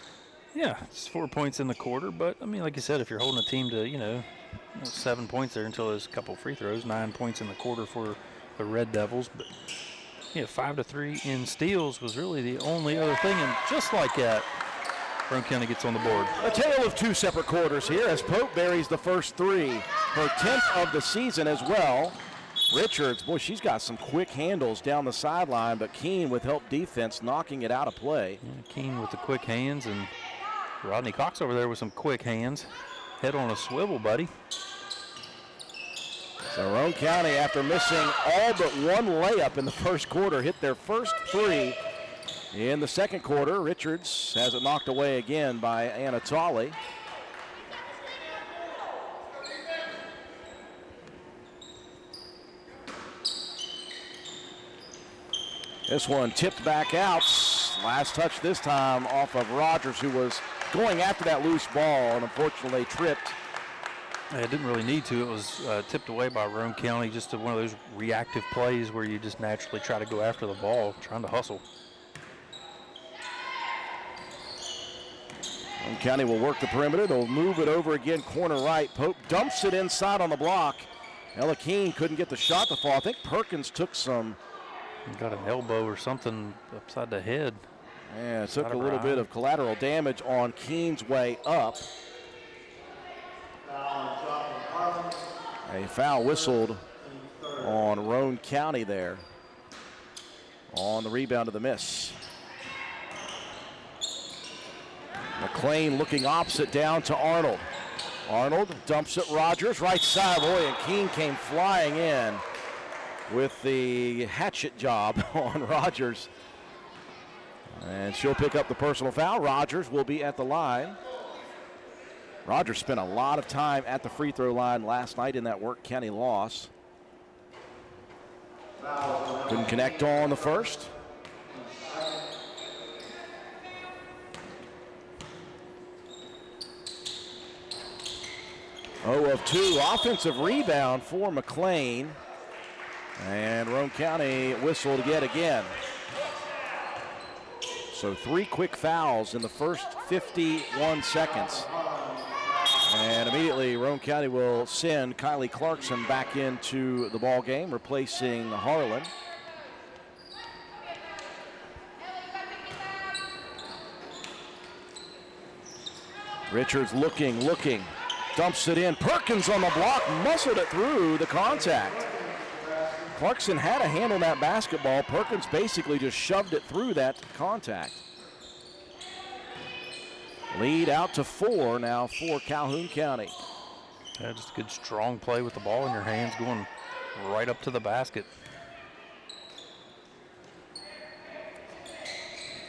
Yeah, it's 4 points in the quarter, but, I mean, like you said, if you're holding a team to, 7 points there until there's a couple free throws, 9 points in the quarter for the Red Devils. But, 5-3 in steals was really the only other thing, and just like that, Roane County gets on the board. A tale of 2 separate quarters here as Pope buries the first 3, her 10th of the season as well. Richards, boy, she's got some quick handles down the sideline, but Keene with help defense knocking it out of play. Yeah, Keene with the quick hands, and Rodney Cox over there with some quick hands. Head on a swivel, buddy. So Roane County, after missing all but 1 layup in the first quarter, hit their first 3 in the second quarter. Richards has it knocked away again by Anatoli. This one tipped back out. Last touch this time off of Rogers, who was going after that loose ball and unfortunately tripped. It didn't really need to. It was tipped away by Roane County, just one of those reactive plays where you just naturally try to go after the ball, trying to hustle. Roane County will work the perimeter. They'll move it over again, corner right. Pope dumps it inside on the block. Ella Keene couldn't get the shot to fall. I think Perkins took some. Got an elbow or something upside the head. Yeah, it took a little bit of collateral damage on Keene's way up. A foul whistled on Roane County there on the rebound of the miss. McLean looking opposite down to Arnold. Arnold dumps it Rogers, right side. Boy, and Keene came flying in with the hatchet job on Rogers. And she'll pick up the personal foul. Rogers will be at the line. Rogers spent a lot of time at the free throw line last night in that Work County loss. Couldn't connect on the first. Oh of 2, offensive rebound for McLean. And Roane County whistled yet again. So 3 quick fouls in the first 51 seconds. And immediately Roane County will send Kylie Clarkson back into the ball game, replacing Harlan. Richards looking, dumps it in. Perkins on the block, muscled it through the contact. Clarkson had a hand on that basketball. Perkins basically just shoved it through that contact. Lead out to 4 now for Calhoun County. Yeah, just a good strong play with the ball in your hands, going right up to the basket.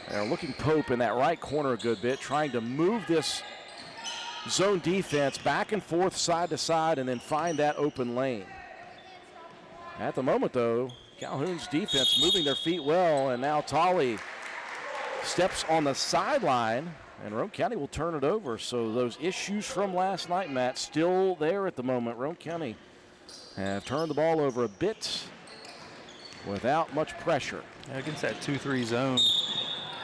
They're looking Pope in that right corner a good bit, trying to move this zone defense back and forth, side to side, and then find that open lane. At the moment, though, Calhoun's defense moving their feet well, and now Tolley steps on the sideline, and Roane County will turn it over. So those issues from last night, Matt, still there at the moment. Roane County have turned the ball over a bit without much pressure. Yeah, against that 2-3 zone,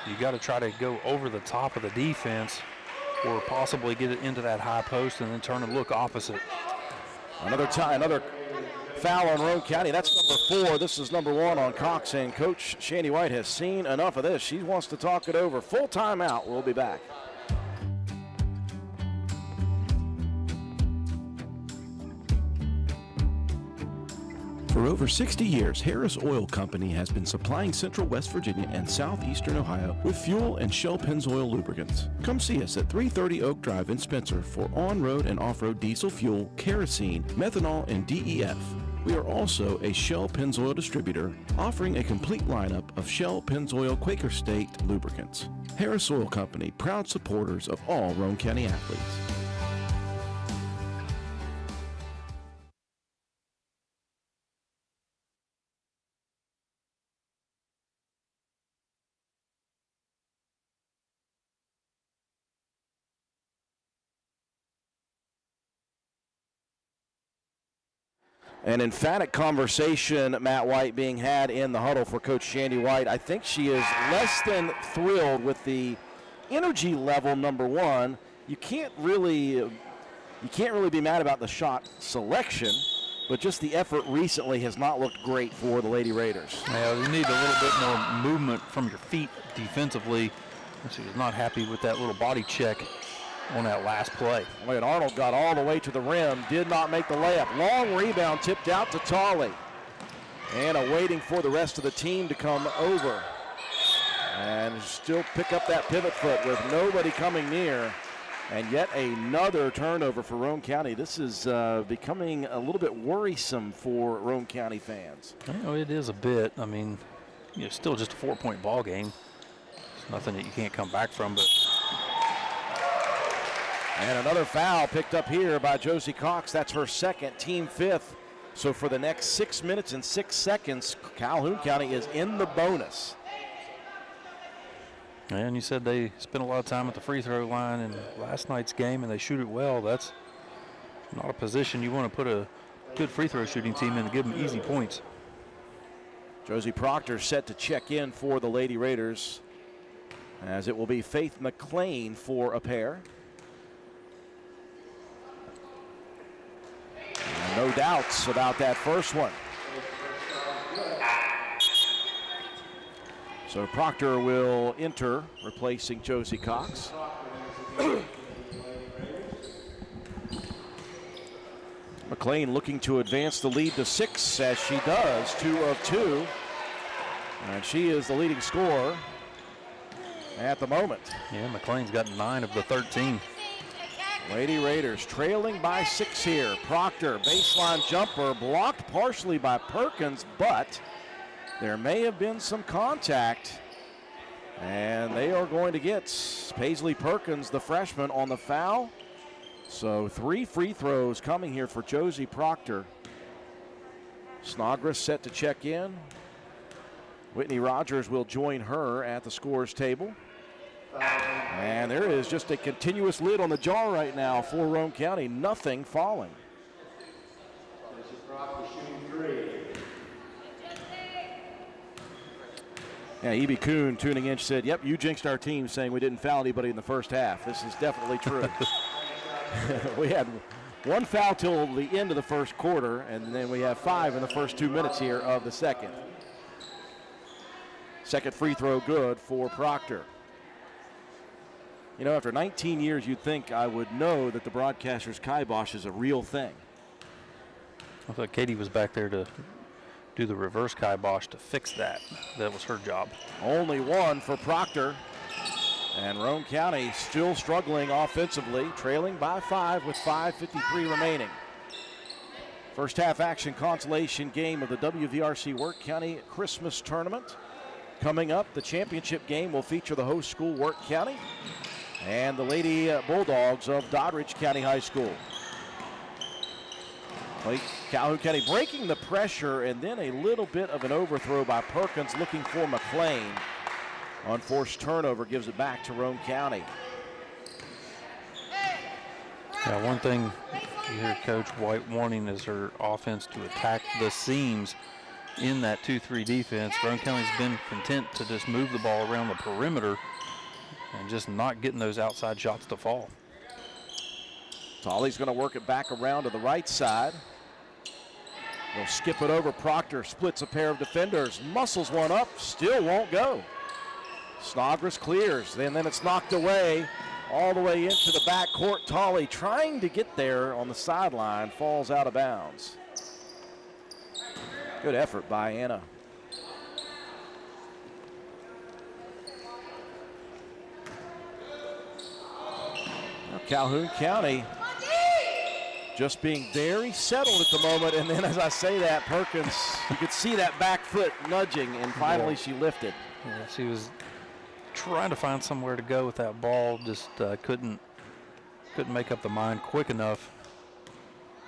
you got to try to go over the top of the defense or possibly get it into that high post and then turn and look opposite. Another foul on Roane County. That's number 4. This is number 1 on Cox, and Coach Shandy White has seen enough of this. She wants to talk it over. Full timeout. We'll be back. For over 60 years, Harris Oil Company has been supplying Central West Virginia and Southeastern Ohio with fuel and Shell Pennzoil lubricants. Come see us at 330 Oak Drive in Spencer for on-road and off-road diesel fuel, kerosene, methanol, and DEF. We are also a Shell Pennzoil distributor, offering a complete lineup of Shell Pennzoil Quaker State lubricants. Harris Oil Company, proud supporters of all Roane County athletes. An emphatic conversation, Matt White, being had in the huddle for Coach Shandy White. I think she is less than thrilled with the energy level, number 1. You can't really be mad about the shot selection, but just the effort recently has not looked great for the Lady Raiders. Yeah, you need a little bit more movement from your feet defensively. She was not happy with that little body check on that last play. Wait, Arnold got all the way to the rim, did not make the layup. Long rebound tipped out to Tolley. Anna waiting for the rest of the team to come over. And still pick up that pivot foot with nobody coming near. And yet another turnover for Roane County. This is becoming a little bit worrisome for Roane County fans. It is a bit. I mean, still just a 4-point ball game. It's nothing that you can't come back from, but. And another foul picked up here by Josie Cox. That's her second, team 5th. So for the next 6 minutes and 6 seconds, Calhoun County is in the bonus. And you said they spent a lot of time at the free throw line in last night's game, and they shoot it well. That's not a position you want to put a good free throw shooting team in to give them easy points. Josie Proctor set to check in for the Lady Raiders, as it will be Faith McLean for a pair. And no doubts about that first one. So Proctor will enter, replacing Josie Cox. McLean looking to advance the lead to 6, as she does, 2 of 2. And she is the leading scorer at the moment. Yeah, McLean's got 9 of the 13. Lady Raiders trailing by 6 here. Proctor, baseline jumper, blocked partially by Perkins, but there may have been some contact. And they are going to get Paisley Perkins, the freshman, on the foul. So 3 free throws coming here for Josie Proctor. Snodgrass set to check in. Whitney Rogers will join her at the scorer's table. And there is just a continuous lid on the jar right now for Roane County. Nothing falling. Yeah, E.B. Kuhn tuning in said, yep, you jinxed our team saying we didn't foul anybody in the first half. This is definitely true. We had one foul till the end of the first quarter, and then we have 5 in the first 2 minutes here of the second. Second free throw good for Proctor. You know, after 19 years, you'd think I would know that the broadcaster's kibosh is a real thing. I thought Katie was back there to do the reverse kibosh to fix that. That was her job. Only one for Proctor. And Roane County still struggling offensively, trailing by 5 with 5:53 remaining. First half action consolation game of the WVRC Work County Christmas Tournament. Coming up, the championship game will feature the host school, Work County, and the Lady Bulldogs of Doddridge County High School. Calhoun County breaking the pressure, and then a little bit of an overthrow by Perkins looking for McLean. Unforced turnover gives it back to Roane County. Yeah, one thing you hear Coach White wanting is her offense to attack the seams in that 2-3 defense. Roane County's been content to just move the ball around the perimeter and just not getting those outside shots to fall. Tolley's going to work it back around to the right side. He'll skip it over. Proctor splits a pair of defenders, muscles one up, still won't go. Snodgrass clears, and then it's knocked away all the way into the back court. Tolley trying to get there on the sideline, falls out of bounds. Good effort by Anna. Now Calhoun County just being very settled at the moment, and then as I say that, Perkins, you could see that back foot nudging, and finally she lifted. Yeah, she was trying to find somewhere to go with that ball, just couldn't make up the mind quick enough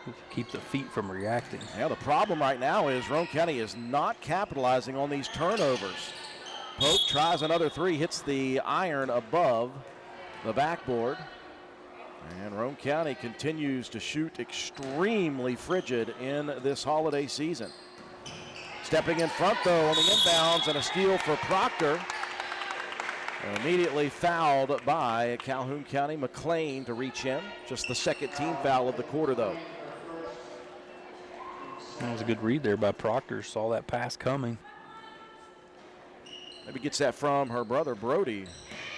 to keep the feet from reacting. Yeah, the problem right now is Roane County is not capitalizing on these turnovers. Pope tries another three, hits the iron above the backboard. And Roane County continues to shoot extremely frigid in this holiday season. Stepping in front, though, on the inbounds, and a steal for Proctor. Immediately fouled by Calhoun County. McLean to reach in. Just the second team foul of the quarter, though. That was a good read there by Proctor. Saw that pass coming. Maybe gets that from her brother, Brody.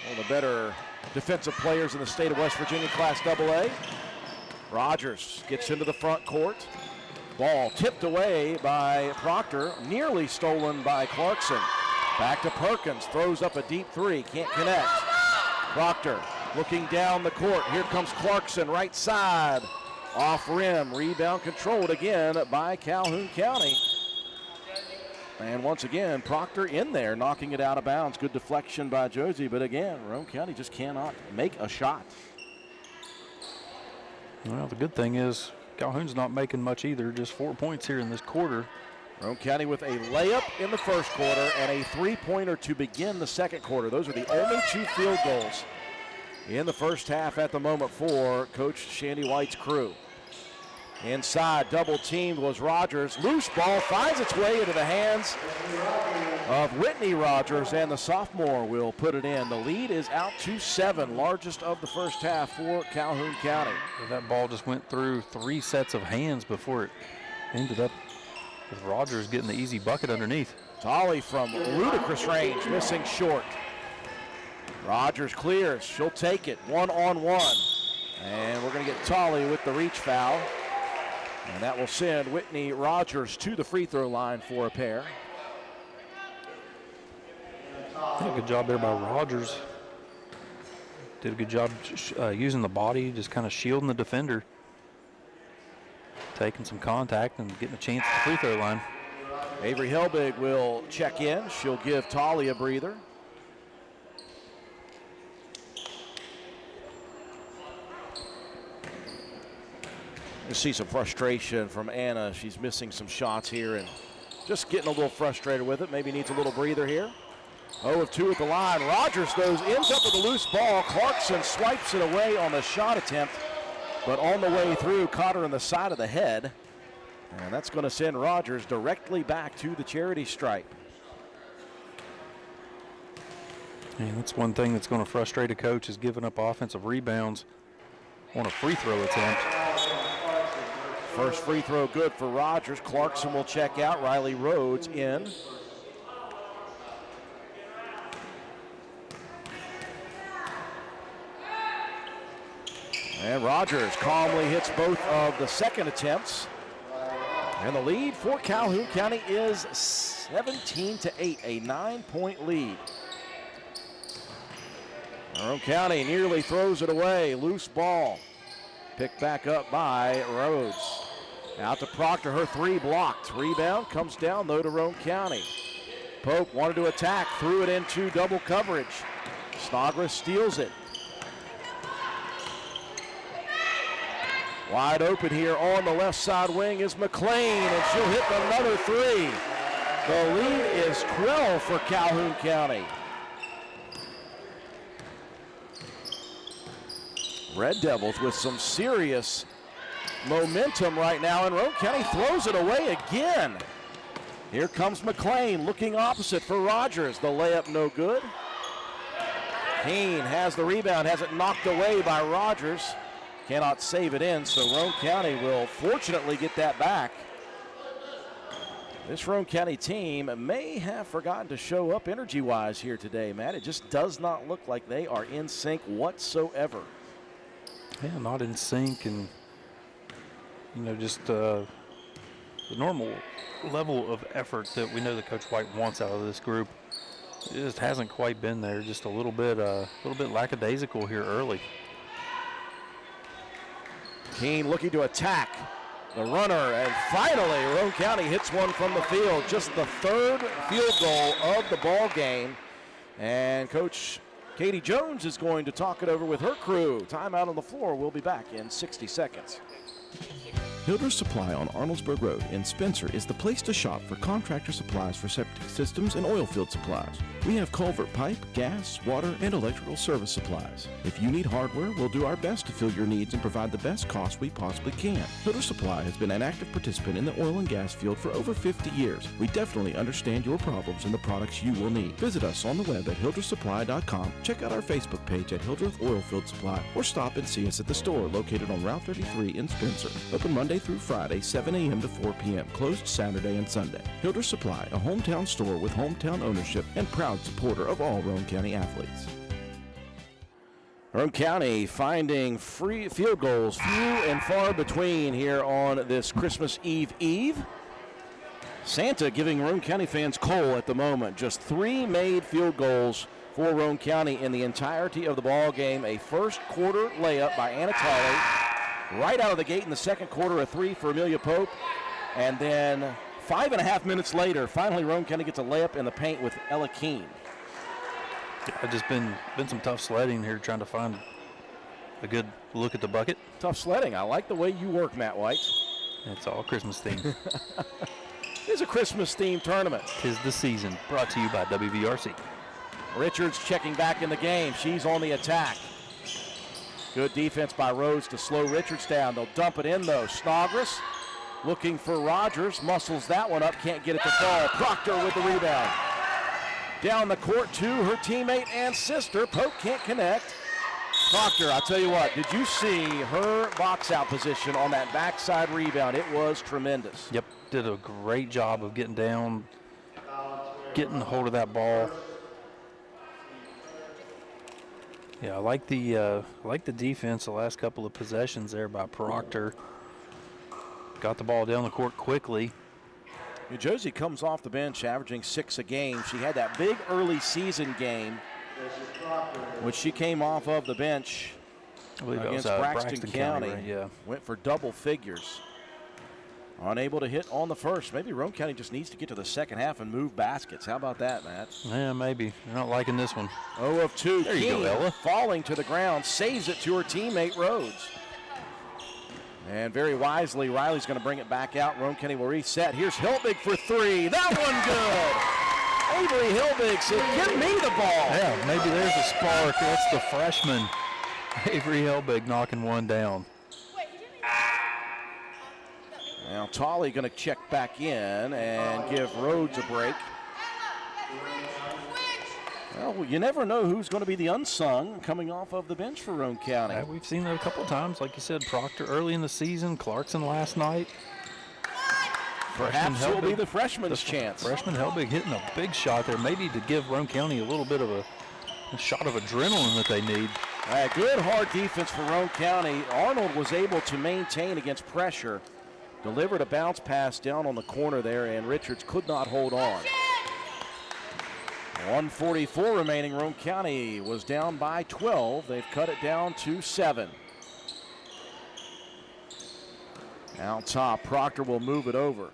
One of the better defensive players in the state of West Virginia, Class AA. Rogers gets into the front court. Ball tipped away by Proctor, nearly stolen by Clarkson. Back to Perkins, throws up a deep three, can't connect. Proctor looking down the court. Here comes Clarkson, right side. Off rim, rebound controlled again by Calhoun County. And once again, Proctor in there, knocking it out of bounds. Good deflection by Josie, but again, Roane County just cannot make a shot. Well, the good thing is Calhoun's not making much either, just 4 points here in this quarter. Roane County with a layup in the first quarter and a three-pointer to begin the second quarter. Those are the only 2 field goals in the first half at the moment for Coach Shandy White's crew. Inside, double teamed was Rogers. Loose ball finds its way into the hands of Whitney Rogers, and the sophomore will put it in. The lead is out to 7, largest of the first half for Calhoun County. That ball just went through 3 sets of hands before it ended up with Rogers getting the easy bucket underneath. Tolley from ludicrous range, missing short. Rogers clears, she'll take it, 1-on-1. And we're gonna get Tolley with the reach foul. And that will send Whitney Rogers to the free throw line for a pair. Yeah, good job there by Rogers. Did a good job using the body, just kind of shielding the defender. Taking some contact and getting a chance at the free throw line. Avery Helbig will check in. She'll give Tolley a breather. You see some frustration from Anna. She's missing some shots here and just getting a little frustrated with it. Maybe needs a little breather here. 0 of 2 at the line. Rogers, though, ends up with a loose ball. Clarkson swipes it away on the shot attempt, but on the way through, caught her in the side of the head. And that's going to send Rogers directly back to the charity stripe. And that's one thing that's going to frustrate a coach, is giving up offensive rebounds on a free throw attempt. First free throw good for Rogers. Clarkson will check out. Riley Rhodes in. And Rogers calmly hits both of the second attempts. And the lead for Calhoun County is 17-8, a 9-point lead. Roane County nearly throws it away. Loose ball. Picked back up by Rhodes. Out to Proctor, her three blocked. Rebound comes down though to Roane County. Pope wanted to attack, threw it into double coverage. Snodgrass steals it. Wide open here on the left side wing is McLean, and she'll hit another three. The lead is 12 for Calhoun County. Red Devils with some serious momentum right now, and Roane County throws it away again. Here comes McLean looking opposite for Rogers. The layup no good. Keene has the rebound, has it knocked away by Rogers. Cannot save it in, so Roane County will fortunately get that back. This Roane County team may have forgotten to show up energy-wise here today, Matt. It just does not look like they are in sync whatsoever. Yeah, not in sync, and just the normal level of effort that we know that Coach White wants out of this group. It just hasn't quite been there. Just a little bit lackadaisical here early. Keene looking to attack the runner, and finally Roane County hits one from the field. Just the third field goal of the ball game, and Coach Katie Jones is going to talk it over with her crew. Timeout on the floor. We'll be back in 60 seconds. Hilder's Supply on Arnoldsburg Road in Spencer is the place to shop for contractor supplies for septic systems and oil field supplies. We have culvert pipe, gas, water, and electrical service supplies. If you need hardware, we'll do our best to fill your needs and provide the best cost we possibly can. Hilder's Supply has been an active participant in the oil and gas field for over 50 years. We definitely understand your problems and the products you will need. Visit us on the web at hildersupply.com, check out our Facebook page at Hildreth Oilfield Supply, or stop and see us at the store located on Route 33 in Spencer. Open Monday through Friday, 7 a.m. to 4 p.m., closed Saturday and Sunday. Hilder's Supply, a hometown store with hometown ownership and proud supporter of all Roane County athletes. Roane County finding free field goals few and far between here on this Christmas Eve. Santa giving Roane County fans coal at the moment. Just 3 made field goals for Roane County in the entirety of the ball game. A first quarter layup by Anatoly. Right out of the gate in the second quarter, a 3 for Amelia Pope. And then 5.5 minutes later, finally Roane County gets a layup in the paint with Ella Keene. It's just been some tough sledding here trying to find a good look at the bucket. Tough sledding. I like the way you work, Matt White. It's all Christmas themed. It's a Christmas themed tournament. 'Tis the season. Brought to you by WVRC. Richards checking back in the game. She's on the attack. Good defense by Rhodes to slow Richards down. They'll dump it in, though. Snodgrass looking for Rogers. Muscles that one up. Can't get it to fall. Proctor with the rebound. Down the court to her teammate and sister. Pope can't connect. Proctor, I'll tell you what. Did you see her box out position on that backside rebound? It was tremendous. Yep. Did a great job of getting down, getting hold of that ball. Yeah, I like the defense the last couple of possessions there by Proctor. Got the ball down the court quickly. Josie comes off the bench averaging 6 a game. She had that big early season game, which she came off of the bench against Braxton County. Right? Yeah. Went for double figures. Unable to hit on the first. Maybe Roane County just needs to get to the second half and move baskets. How about that, Matt? Yeah, maybe. They're not liking this one. 0 of 2. There you go, Ella. Falling to the ground, saves it to her teammate Rhodes. And very wisely, Riley's going to bring it back out. Roane County will reset. Here's Hilbig for 3. That one good. Avery Hilbig said, give me the ball. Yeah, maybe there's a spark. That's the freshman, Avery Hilbig, knocking one down. Now Tolley going to check back in and give Rhodes a break. Well, you never know who's going to be the unsung coming off of the bench for Roane County. Yeah, we've seen that a couple of times. Like you said, Proctor early in the season, Clarkson last night. Perhaps it'll be the freshman's chance. Freshman Helbig hitting a big shot there, maybe to give Roane County a little bit of a shot of adrenaline that they need. Good hard defense for Roane County. Arnold was able to maintain against pressure. Delivered a bounce pass down on the corner there, and Richards could not hold on. 1:44 remaining. Roane County was down by 12. They've cut it down to 7. Out top, Proctor will move it over.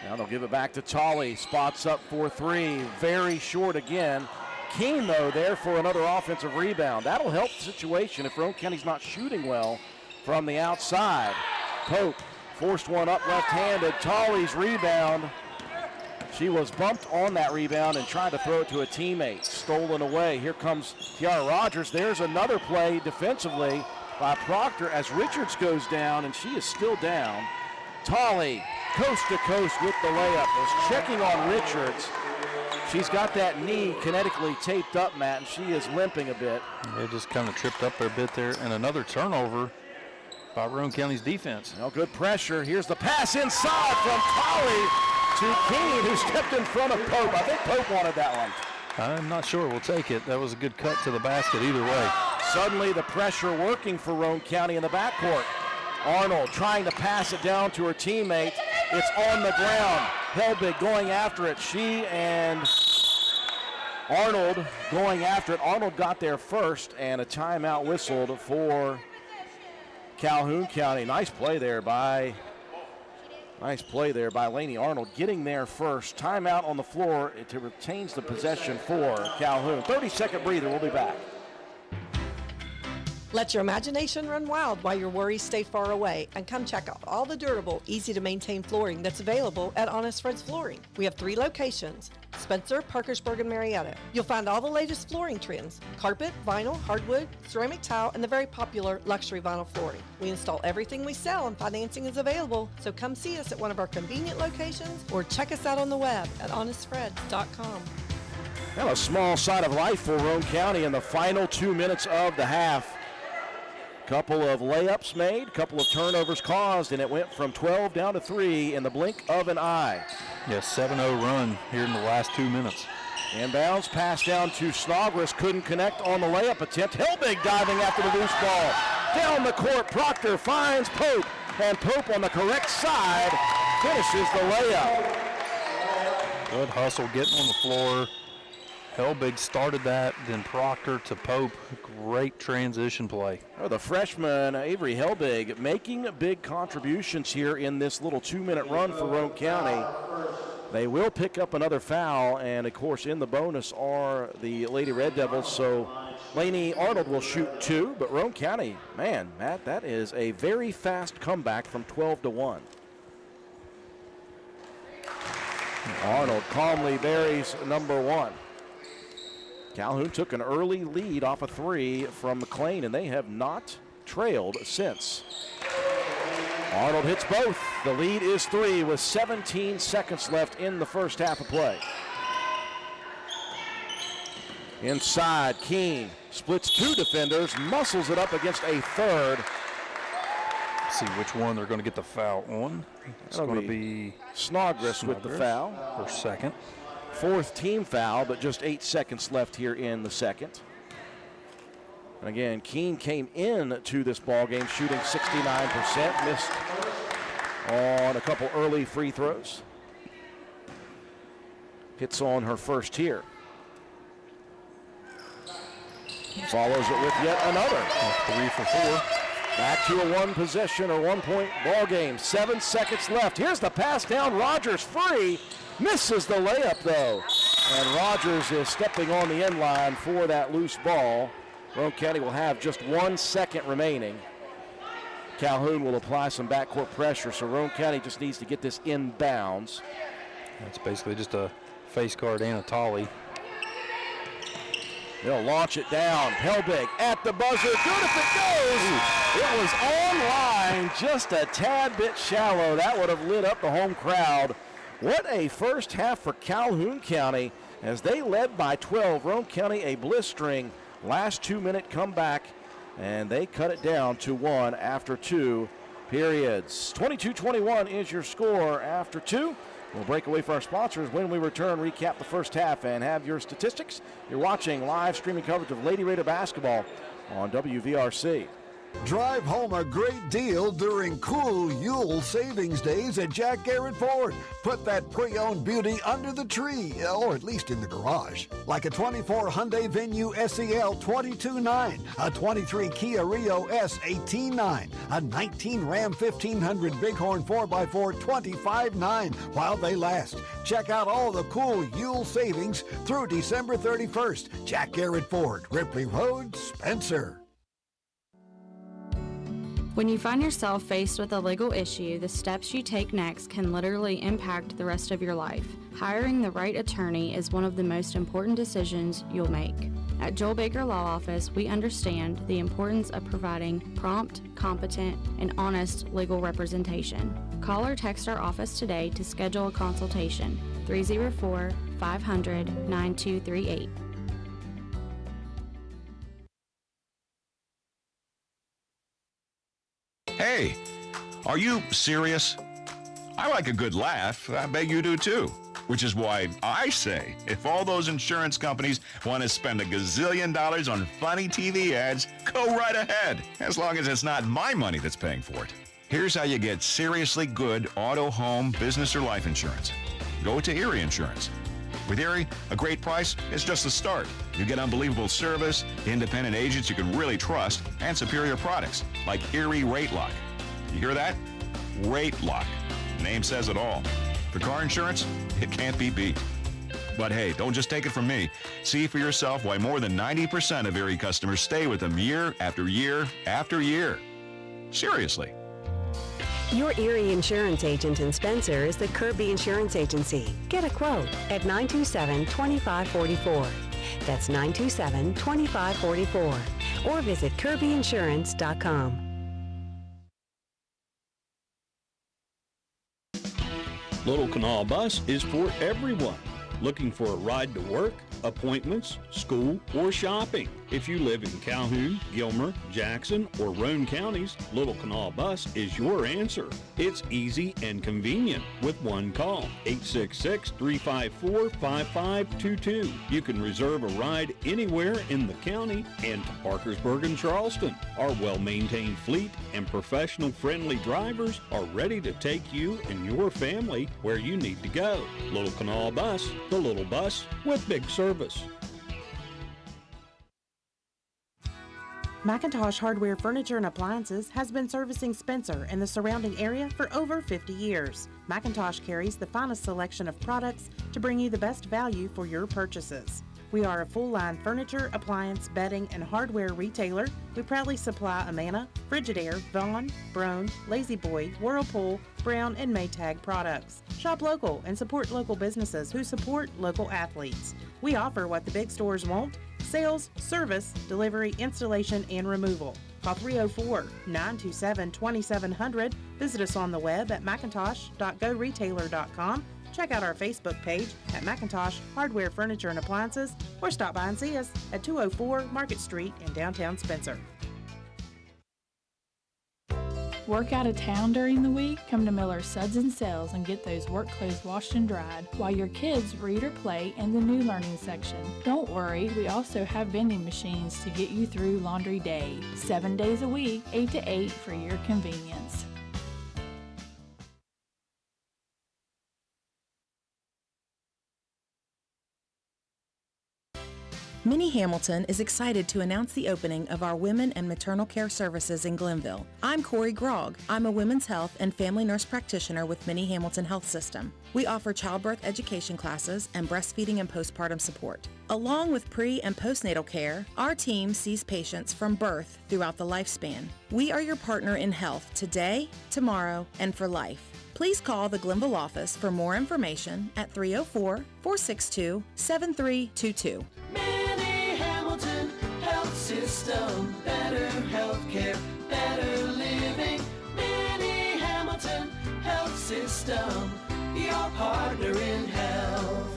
Now they'll give it back to Tolley. Spots up for 3. Very short again. Keene, though, there for another offensive rebound. That'll help the situation if Roane County's not shooting well from the outside. Pope forced one up left-handed. Tolley's rebound. She was bumped on that rebound and tried to throw it to a teammate. Stolen away. Here comes Tiara Rogers. There's another play defensively by Proctor as Richards goes down, and she is still down. Tolley, coast to coast with the layup, was checking on Richards. She's got that knee kinetically taped up, Matt, and she is limping a bit. They just kind of tripped up a bit there, and another turnover by Roane County's defense. Now good pressure. Here's the pass inside from Tolley to Keene, who stepped in front of Pope. I think Pope wanted that one. I'm not sure. We'll take it. That was a good cut to the basket either way. Suddenly the pressure working for Roane County in the backcourt. Arnold trying to pass it down to her teammate. It's on the ground. Helbig going after it. She and Arnold going after it. Arnold got there first, and a timeout whistled for Calhoun County. Nice play there by Lainey Arnold, getting there first. Timeout on the floor to retains the possession for Calhoun. 30-second breather. We'll be back. Let your imagination run wild while your worries stay far away, and come check out all the durable, easy-to-maintain flooring that's available at Honest Fred's Flooring. We have 3 locations: Spencer, Parkersburg, and Marietta. You'll find all the latest flooring trends: carpet, vinyl, hardwood, ceramic tile, and the very popular luxury vinyl flooring. We install everything we sell, and financing is available, so come see us at one of our convenient locations or check us out on the web at honestfreds.com. Well, a small side of life for Roane County in the final 2 minutes of the half. Couple of layups made, couple of turnovers caused, and it went from 12 down to 3 in the blink of an eye. Yeah, 7-0 run here in the last 2 minutes. Inbounds, pass down to Snodgrass, couldn't connect on the layup attempt. Helbig diving after the loose ball. Down the court, Proctor finds Pope, and Pope on the correct side finishes the layup. Good hustle, getting on the floor. Helbig started that, then Proctor to Pope. Great transition play. Oh, the freshman Avery Helbig making big contributions here in this little 2-minute run for Roane County. They will pick up another foul, and of course in the bonus are the Lady Red Devils, so Lainey Arnold will shoot 2, but Roane County, man, Matt, that is a very fast comeback from 12 to 1. Arnold calmly buries number 1. Calhoun took an early lead off a 3 from McLean, and they have not trailed since. Arnold hits both. The lead is 3 with 17 seconds left in the first half of play. Inside, Keene splits 2 defenders, muscles it up against a third. Let's see which one they're going to get the foul on. It's going to be Snodgrass with the foul. Her second. 4th team foul, but just 8 seconds left here in the second. And again, Keene came in to this ball game shooting 69%, missed on a couple early free throws. Hits on her first here. Follows it with yet another. 3 for 4. Back to a 1-possession or 1-point ball game. 7 seconds left. Here's the pass down. Rogers free. Misses the layup, though. And Rogers is stepping on the end line for that loose ball. Roane County will have just 1 second remaining. Calhoun will apply some backcourt pressure, so Roane County just needs to get this inbounds. That's basically just a face guard and a Tolley. They'll launch it down. Helbig at the buzzer. Good if it goes. It was on line, just a tad bit shallow. That would have lit up the home crowd. What a first half for Calhoun County. as they led by 12. Roane County a blistering last 2-minute comeback, and they cut it down to 1 after 2 periods. 22-21 is your score after 2. We'll break away for our sponsors. When we return, recap the first half and have your statistics. You're watching live streaming coverage of Lady Raider basketball on WVRC. Drive home a great deal during cool Yule savings days at Jack Garrett Ford. Put that pre-owned beauty under the tree, or at least in the garage. Like a 24 Hyundai Venue SEL 22.9, a 23 Kia Rio S 18.9, a 19 Ram 1500 Bighorn 4x4 25.9 while they last. Check out all the cool Yule savings through December 31st. Jack Garrett Ford, Ripley Road, Spencer. When you find yourself faced with a legal issue, the steps you take next can literally impact the rest of your life. Hiring the right attorney is one of the most important decisions you'll make. At Joel Baker Law Office, we understand the importance of providing prompt, competent, and honest legal representation. Call or text our office today to schedule a consultation. 304-500-9238. Hey, are you serious? I like a good laugh. I bet you do too. Which is why I say, if all those insurance companies want to spend $1 gazillion on funny TV ads, go right ahead, as long as it's not my money that's paying for it. Here's how you get seriously good auto, home, business, or life insurance. Go to Erie Insurance. With Erie, a great price is just the start. You get unbelievable service, independent agents you can really trust, and superior products like Erie Rate Lock. You hear that? Rate Lock. Name says it all. For car insurance, it can't be beat. But hey, don't just take it from me. See for yourself why more than 90% of Erie customers stay with them year after year after year. Seriously. Your Erie Insurance agent in Spencer is the Kirby Insurance Agency. Get a quote at 927-2544. That's 927-2544. Or visit kirbyinsurance.com. Little Canal Bus is for everyone. Looking for a ride to work, appointments, school, or shopping. If you live in Calhoun, Gilmer, Jackson, or Roane counties, Little Canal Bus is your answer. It's easy and convenient with one call, 866-354-5522. You can reserve a ride anywhere in the county and to Parkersburg and Charleston. Our well-maintained fleet and professional-friendly drivers are ready to take you and your family where you need to go. Little Canal Bus, the little bus with big service. McIntosh Hardware Furniture and Appliances has been servicing Spencer and the surrounding area for over 50 years. McIntosh carries the finest selection of products to bring you the best value for your purchases. We are a full-line furniture, appliance, bedding, and hardware retailer. We proudly supply Amana, Frigidaire, Vaughan, Broan, Lazy Boy, Whirlpool, Brown, and Maytag products. Shop local and support local businesses who support local athletes. We offer what the big stores won't: sales, service, delivery, installation, and removal. Call 304-927-2700. Visit us on the web at macintosh.goretailer.com. Check out our Facebook page at McIntosh Hardware Furniture and Appliances, or stop by and see us at 204 Market Street in downtown Spencer. Work out of town during the week? Come to Miller's Suds and Sales and get those work clothes washed and dried while your kids read or play in the new learning section. Don't worry, we also have vending machines to get you through laundry day. 7 days a week, 8 to 8 for your convenience. Minnie Hamilton is excited to announce the opening of our Women and Maternal Care Services in Glenville. I'm Corey Grogg. I'm a women's health and family nurse practitioner with Minnie Hamilton Health System. We offer childbirth education classes and breastfeeding and postpartum support. Along with pre- and postnatal care, our team sees patients from birth throughout the lifespan. We are your partner in health today, tomorrow, and for life. Please call the Glenville office for more information at 304-462-7322. System, better healthcare, better living. Minnie Hamilton Health System, your partner in health.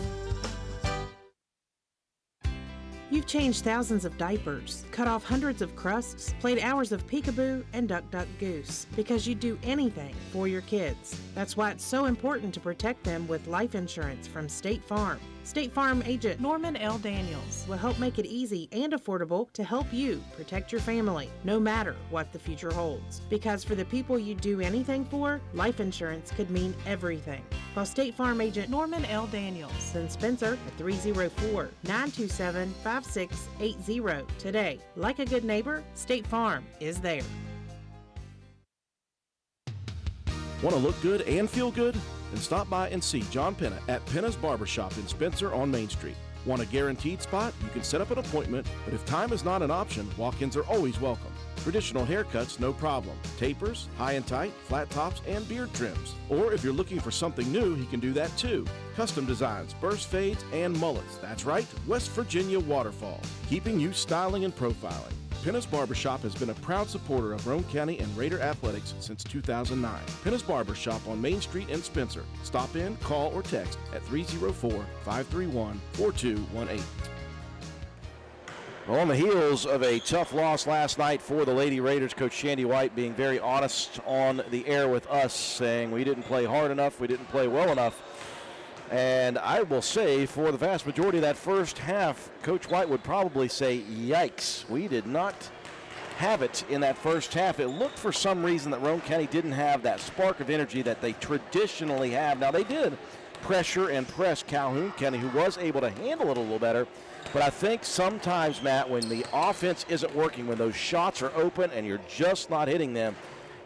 You've changed thousands of diapers, cut off hundreds of crusts, played hours of peekaboo and duck duck goose, because you'd do anything for your kids. That's why it's so important to protect them with life insurance from State Farm. State Farm agent Norman L. Daniels will help make it easy and affordable to help you protect your family, no matter what the future holds. Because for the people you do anything for, life insurance could mean everything. Call State Farm agent Norman L. Daniels in Spencer at 304-927-5680 today. Like a good neighbor, State Farm is there. Want to look good and feel good? Then stop by and see John Penna at Penna's Barbershop in Spencer on Main Street. Want a guaranteed spot? You can set up an appointment, but if time is not an option, walk-ins are always welcome. Traditional haircuts, no problem. Tapers, high and tight, flat tops, and beard trims. Or if you're looking for something new, he can do that too. Custom designs, burst fades, and mullets. That's right, West Virginia waterfall, keeping you styling and profiling. Penna's Barbershop has been a proud supporter of Roane County and Raider athletics since 2009. Penna's Barbershop on Main Street in Spencer. Stop in, call, or text at 304-531-4218. Well, on the heels of a tough loss last night for the Lady Raiders, Coach Shandy White being very honest on the air with us, saying we didn't play hard enough, we didn't play well enough. And I will say, for the vast majority of that first half, Coach White would probably say, yikes, we did not have it in that first half. It looked for some reason that Roane County didn't have that spark of energy that they traditionally have. Now, they did pressure and press Calhoun County, who was able to handle it a little better. But I think sometimes, Matt, when the offense isn't working, when those shots are open and you're just not hitting them,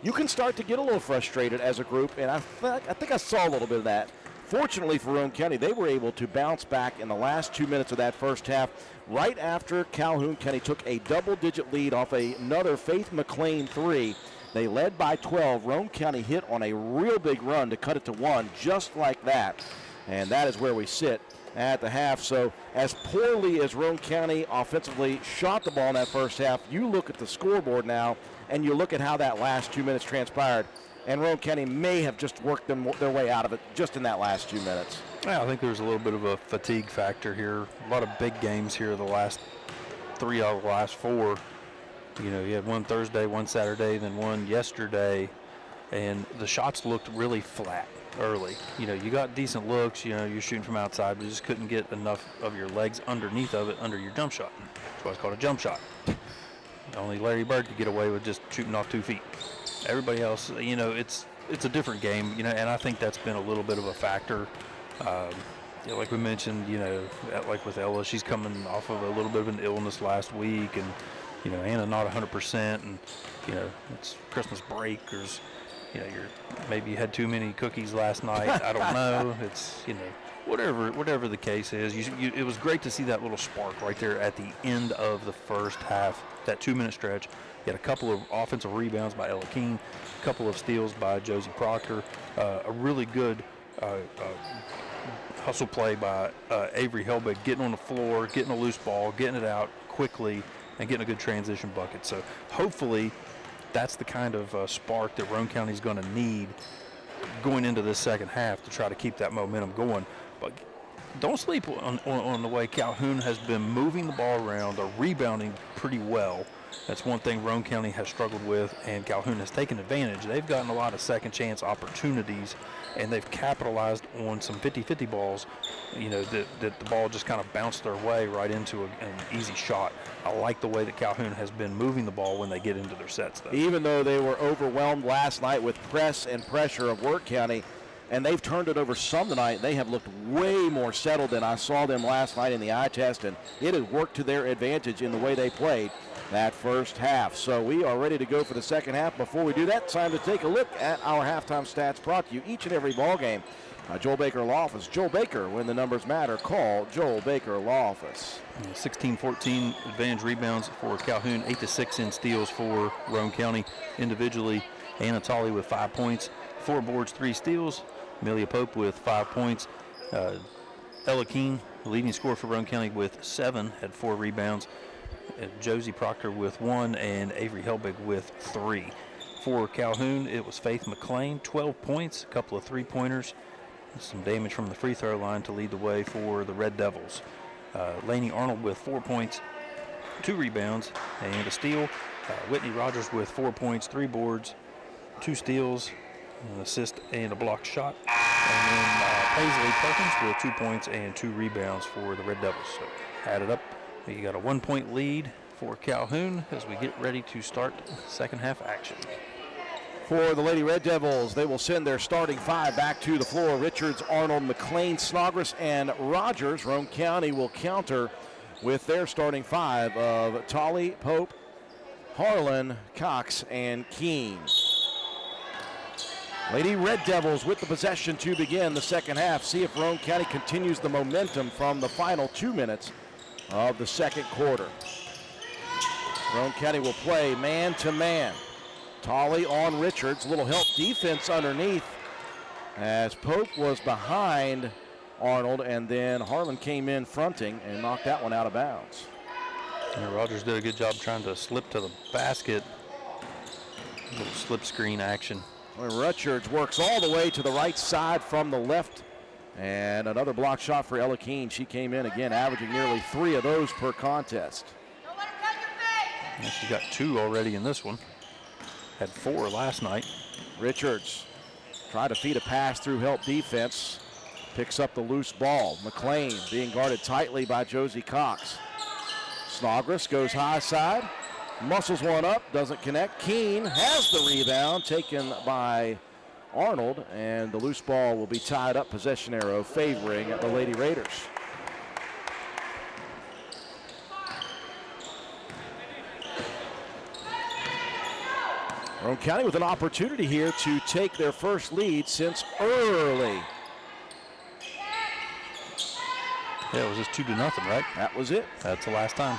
you can start to get a little frustrated as a group, and I think I saw a little bit of that. Fortunately for Roane County, they were able to bounce back in the last 2 minutes of that first half, right after Calhoun County took a double-digit lead off another Faith McLean three. They led by 12. Roane County hit on a real big run to cut it to 1, just like that. And that is where we sit at the half. So as poorly as Roane County offensively shot the ball in that first half, you look at the scoreboard now, and you look at how that last 2 minutes transpired. And Roane County may have just worked their way out of it just in that last 2 minutes. Yeah, I think there's a little bit of a fatigue factor here. A lot of big games here the last 3 out of the last 4. You know, you had one Thursday, one Saturday, then one yesterday, and the shots looked really flat early. You know, you got decent looks, you know, you're shooting from outside, but you just couldn't get enough of your legs underneath of it under your jump shot. That's why it's called a jump shot. Only Larry Bird could get away with just shooting off 2 feet. Everybody else, you know, it's a different game, you know, and I think that's been a little bit of a factor. You know, like we mentioned, you know, like with Ella, she's coming off of a little bit of an illness last week, and, you know, Anna not 100%, and, you know, it's Christmas break, there's, you know, maybe you had too many cookies last night. I don't know. It's, you know, whatever the case is. It was great to see that little spark right there at the end of the first half, that 2 minute stretch. You had a couple of offensive rebounds by Ella King, a couple of steals by Josie Proctor, a really good hustle play by Avery Helbig, getting on the floor, getting a loose ball, getting it out quickly, and getting a good transition bucket. So hopefully that's the kind of spark that Roane County is going to need going into this second half to try to keep that momentum going. But don't sleep on the way Calhoun has been moving the ball around. They're rebounding pretty well. That's one thing Roane County has struggled with, and Calhoun has taken advantage. They've gotten a lot of second chance opportunities, and they've capitalized on some 50-50 balls, you know, that the ball just kind of bounced their way right into an easy shot. I like the way that Calhoun has been moving the ball when they get into their sets, though. Even though they were overwhelmed last night with press and pressure of Work County, and they've turned it over some tonight, they have looked way more settled than I saw them last night in the eye test, and it has worked to their advantage in the way they played that first half. So we are ready to go for the second half. Before we do that, time to take a look at our halftime stats brought to you each and every ball game by Joel Baker Law Office. Joel Baker, when the numbers matter, call Joel Baker Law Office. 16-14 advantage rebounds for Calhoun, 8-6 in steals for Roane County. Individually, Anna Tolley with 5 points, 4 boards, 3 steals. Amelia Pope with 5 points. Ella Keene, leading scorer for Roane County with 7, had 4 rebounds. Josie Proctor with 1, and Avery Helbig with 3. For Calhoun, it was Faith McLean, 12 points, a couple of 3-pointers, some damage from the free throw line to lead the way for the Red Devils. Laney Arnold with 4 points, 2 rebounds, and a steal. Whitney Rogers with 4 points, 3 boards, 2 steals, an assist, and a blocked shot. And then Paisley Perkins with 2 points and 2 rebounds for the Red Devils. So added up, you got a 1-point lead for Calhoun as we get ready to start second half action. For the Lady Red Devils, they will send their starting 5 back to the floor. Richards, Arnold, McLean, Snodgrass, and Rogers. Roane County will counter with their starting 5 of Tolley, Pope, Harlan, Cox, and Keene. Lady Red Devils with the possession to begin the second half. See if Roane County continues the momentum from the final 2 minutes of the second quarter. Roane County will play man-to-man. Tolley on Richards, a little help defense underneath as Pope was behind Arnold, and then Harlan came in fronting and knocked that one out of bounds. And Rogers did a good job trying to slip to the basket. A little slip screen action. Well, Richards works all the way to the right side from the left, and another block shot for Ella Keene. She came in again, averaging nearly 3 of those per contest. And she's got 2 already in this one. Had 4 last night. Richards tried to feed a pass through help defense. Picks up the loose ball. McLean being guarded tightly by Josie Cox. Snodgrass goes high side. Muscles one up, doesn't connect. Keene has the rebound, taken by Arnold, and the loose ball will be tied up. Possession arrow favoring the Lady Raiders. Roane County with an opportunity here to take their first lead since early. Yeah, it was just 2-0, right? That was it. That's the last time.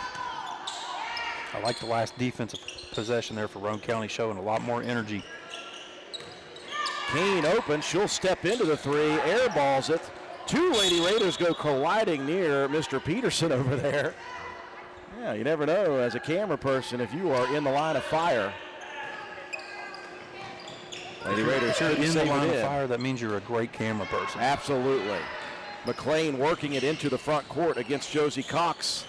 I like the last defensive possession there for Roane County, showing a lot more energy. Keene open, she'll step into the 3, airballs it. 2 Lady Raiders go colliding near Mr. Peterson over there. Yeah, you never know as a camera person if you are in the line of fire. Lady Raiders if you're in the line of fire, that means you're a great camera person. Absolutely. McLean working it into the front court against Josie Cox.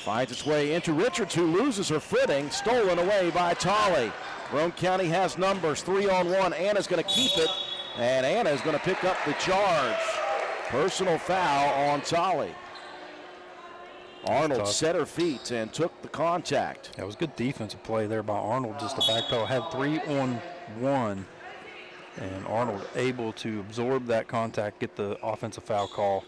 Finds its way into Richards, who loses her footing. Stolen away by Tolley. Roane County has numbers, 3-on-1. Anna's going to keep it, and Anna is going to pick up the charge. Personal foul on Tolley. Arnold set her feet and took the contact. That was good defensive play there by Arnold, just a backpedal. Had 3-on-1, and Arnold able to absorb that contact, get the offensive foul call,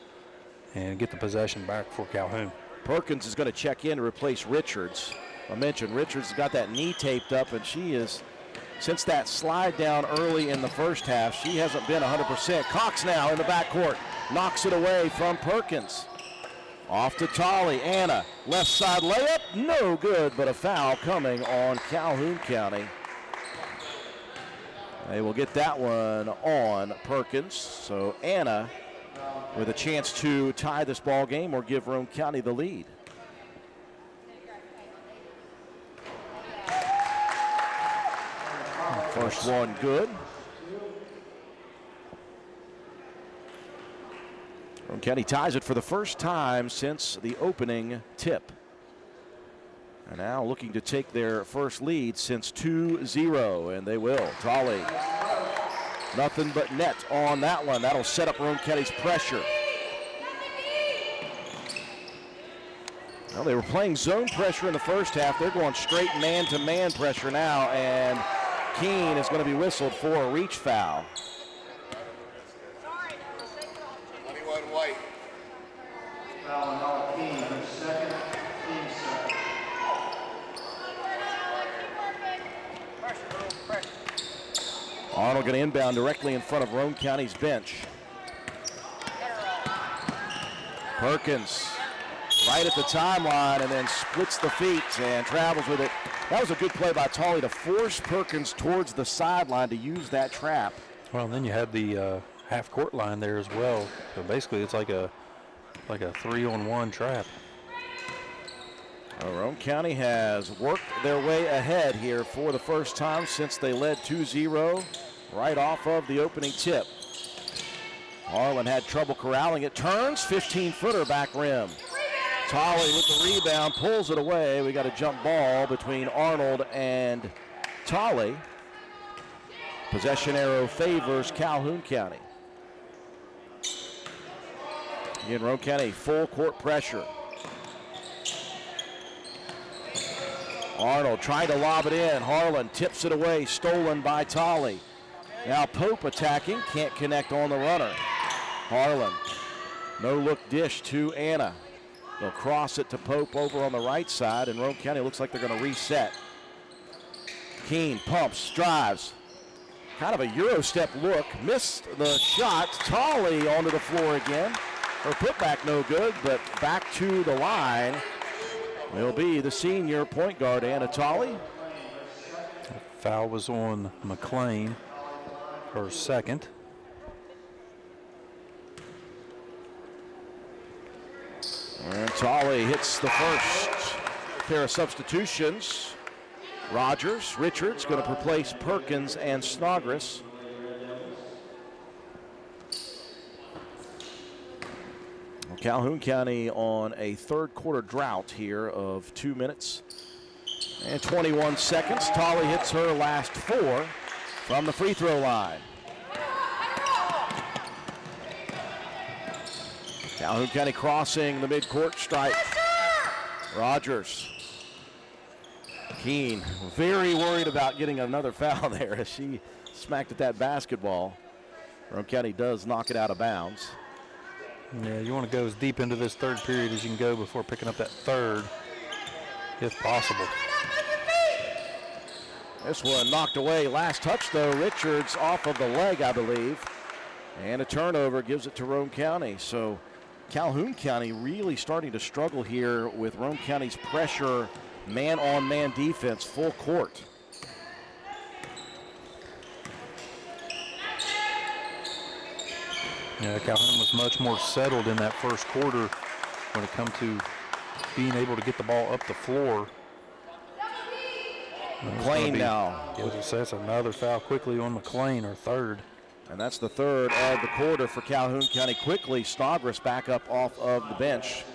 and get the possession back for Calhoun. Perkins is going to check in to replace Richards. I mentioned Richards has got that knee taped up, and she is, since that slide down early in the first half, she hasn't been 100%. Cox now in the backcourt, knocks it away from Perkins. Off to Tolley. Anna, left side layup, no good, but a foul coming on Calhoun County. They will get that one on Perkins. So Anna with a chance to tie this ball game or give Roane County the lead. First one good. Roane County ties it for the first time since the opening tip. And now looking to take their first lead since 2-0, and they will. Tolley, nothing but net on that one. That'll set up Roane County's pressure. Well, they were playing zone pressure in the first half. They're going straight man-to-man pressure now, and Keene is going to be whistled for a reach foul. 21 white. Foul on Keene, second, team second. Arnold going to inbound directly in front of Roane County's bench. Perkins right at the timeline and then splits the feet and travels with it. That was a good play by Tolley to force Perkins towards the sideline to use that trap. Well, and then you had the half-court line there as well. So basically it's like a 3-on-1 trap. Well, Roane County has worked their way ahead here for the first time since they led 2-0 right off of the opening tip. Harlan had trouble corralling it. Turns, 15-footer back rim. Tolley with the rebound, pulls it away. We got a jump ball between Arnold and Tolley. Possession arrow favors Calhoun County. Again, Roane County full court pressure. Arnold trying to lob it in. Harlan tips it away, stolen by Tolley. Now Pope attacking, can't connect on the runner. Harlan, no look dish to Anna. They'll cross it to Pope over on the right side, and Roane County looks like they're going to reset. Keene pumps, drives. Kind of a Euro step look, missed the shot. Tolley onto the floor again. Her putback no good, but back to the line will be the senior point guard, Anna Tolley. Foul was on McLean, her second. And Tolley hits the first pair of substitutions. Richards going to replace Perkins and Snodgrass. Well, Calhoun County on a third quarter drought here of 2 minutes and 21 seconds. Tolley hits her last 4 from the free throw line. Calhoun County crossing the midcourt stripe. Rogers. Keene very worried about getting another foul there as she smacked at that basketball. Roane County does knock it out of bounds. Yeah, you want to go as deep into this third period as you can go before picking up that third, if possible. This one knocked away. Last touch, though. Richards off of the leg, I believe. And a turnover gives it to Roane County. So Calhoun County really starting to struggle here with Roane County's pressure, man-on-man defense, full court. Yeah, Calhoun was much more settled in that first quarter when it comes to being able to get the ball up the floor. McLean now. That's another foul quickly on McLean, her third. And that's the third of the quarter for Calhoun County. Quickly, Snodgrass back up off of the bench.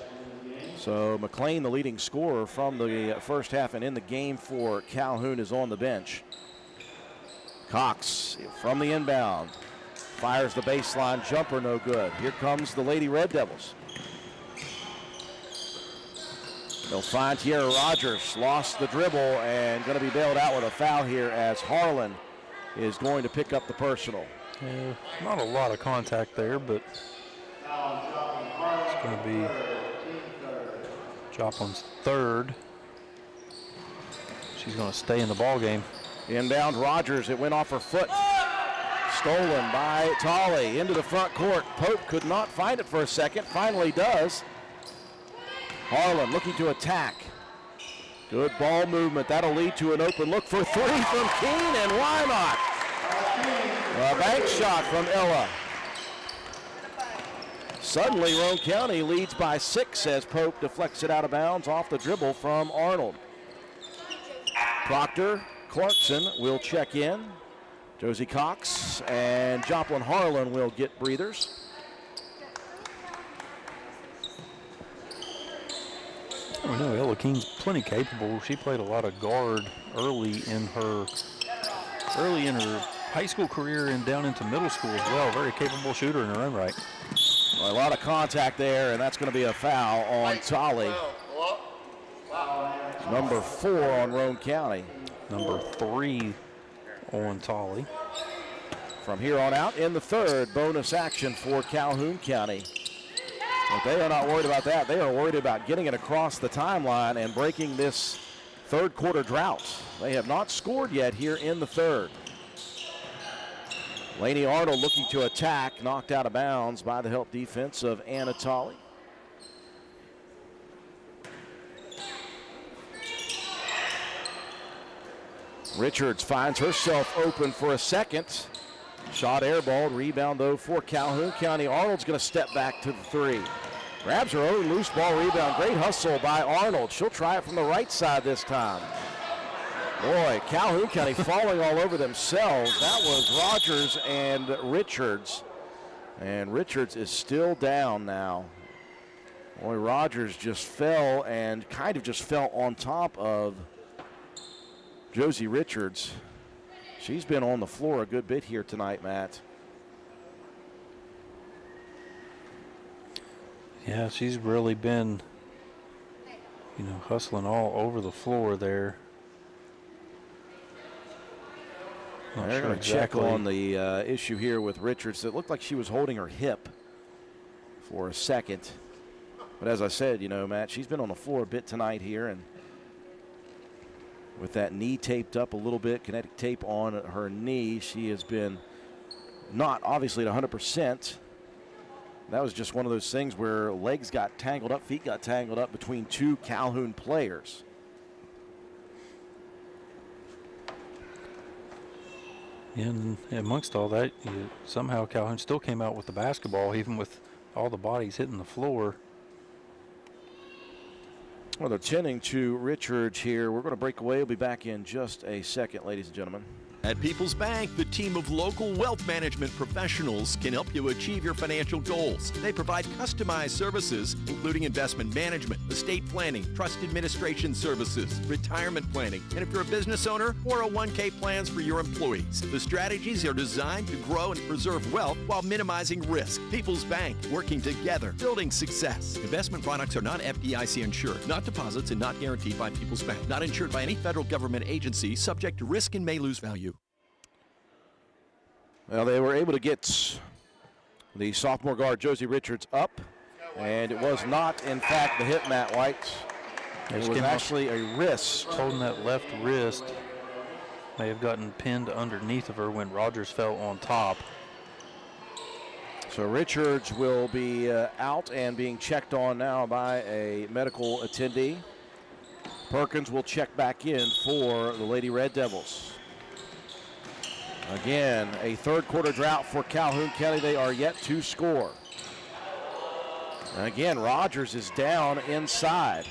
So McLean, the leading scorer from the first half and in the game for Calhoun, is on the bench. Cox from the inbound. Fires the baseline jumper, no good. Here comes the Lady Red Devils. They'll find Tierra Rogers, lost the dribble and going to be bailed out with a foul here as Harlan is going to pick up the personal. Yeah, not a lot of contact there, but it's going to be Joplin's third. She's going to stay in the ball game. Inbound Rogers, it went off her foot. Stolen by Tolley into the front court. Pope could not find it for a second, finally does. Harlan looking to attack. Good ball movement, that'll lead to an open look for 3 from Keene, and why not? A bank shot from Ella. Suddenly Roane County leads by 6 as Pope deflects it out of bounds off the dribble from Arnold. Proctor Clarkson will check in. Josie Cox and Joplin Harlan will get breathers. I know Ella Keene's plenty capable. She played a lot of guard early in her high school career and down into middle school as well. Very capable shooter in her own right. Well, a lot of contact there, and that's going to be a foul on Tolley. Number 4 on Roane County. Number 3 on Tolley. From here on out in the third, bonus action for Calhoun County. But they are not worried about that. They are worried about getting it across the timeline and breaking this third quarter drought. They have not scored yet here in the third. Laney Arnold looking to attack, knocked out of bounds by the help defense of Anna Tolley. Richards finds herself open for a second. Shot airballed, rebound though for Calhoun County. Arnold's going to step back to the 3. Grabs her own loose ball rebound. Great hustle by Arnold. She'll try it from the right side this time. Boy, Calhoun County falling all over themselves. That was Rogers and Richards. And Richards is still down now. Boy, Rogers just fell and kind of just fell on top of Josie Richards. She's been on the floor a good bit here tonight, Matt. Yeah, she's really been, hustling all over the floor there. They're going to check on the issue here with Richards. It looked like she was holding her hip for a second. But as I said, Matt, she's been on the floor a bit tonight here. And with that knee taped up a little bit, kinetic tape on her knee, she has been not obviously at 100%. That was just one of those things where legs got tangled up, feet got tangled up between two Calhoun players. Yeah, and amongst all that, somehow Calhoun still came out with the basketball, even with all the bodies hitting the floor. Well, they're tending to Richards here. We're going to break away. We'll be back in just a second, ladies and gentlemen. At People's Bank, the team of local wealth management professionals can help you achieve your financial goals. They provide customized services, including investment management, estate planning, trust administration services, retirement planning, and if you're a business owner, 401k plans for your employees. The strategies are designed to grow and preserve wealth while minimizing risk. People's Bank, working together, building success. Investment products are not FDIC insured, not deposits, and not guaranteed by People's Bank. Not insured by any federal government agency, subject to risk and may lose value. Well, they were able to get the sophomore guard, Josie Richards, up, and it was not, in fact, the hit, Matt White. It was actually a wrist. Holding that left wrist. May have gotten pinned underneath of her when Rogers fell on top. So Richards will be out and being checked on now by a medical attendee. Perkins will check back in for the Lady Red Devils. Again, a third quarter drought for Calhoun County. They are yet to score. And again, Rogers is down inside.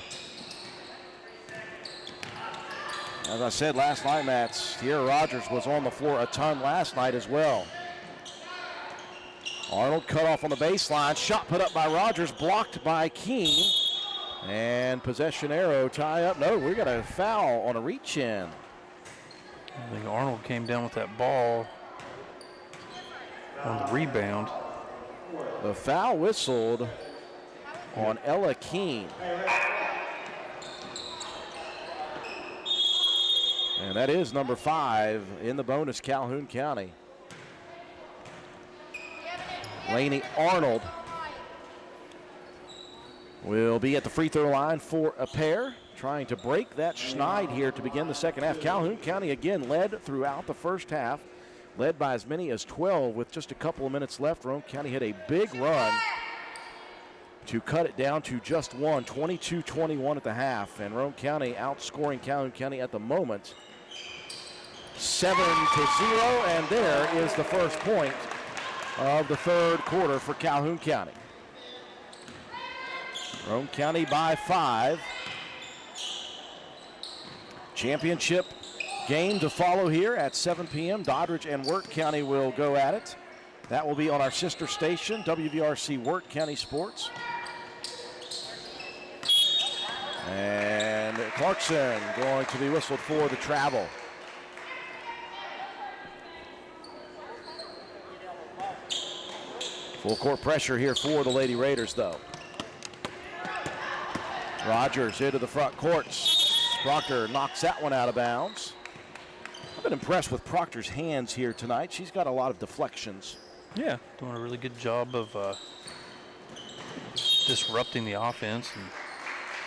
As I said last night, Matt, Sierra Rogers was on the floor a ton last night as well. Arnold cut off on the baseline. Shot put up by Rogers, blocked by Keene. And possession arrow tie up. No, we got a foul on a reach in. I think Arnold came down with that ball on the rebound. The foul whistled on Ella Keene. And that is number 5 in the bonus, Calhoun County. Lainey Arnold will be at the free throw line for a pair. Trying to break that schneid here to begin the second half. Calhoun County again led throughout the first half, led by as many as 12 with just a couple of minutes left. Roane County had a big run to cut it down to just one, 22-21 at the half, and Roane County outscoring Calhoun County at the moment 7-0, and there is the first point of the third quarter for Calhoun County. Roane County by 5. Championship game to follow here at 7 p.m. Doddridge and Wirt County will go at it. That will be on our sister station, WVRC Wirt County Sports. And Clarkson going to be whistled for the travel. Full court pressure here for the Lady Raiders, though. Rogers into the front courts. Proctor knocks that one out of bounds. I've been impressed with Proctor's hands here tonight. She's got a lot of deflections. Yeah, doing a really good job of disrupting the offense.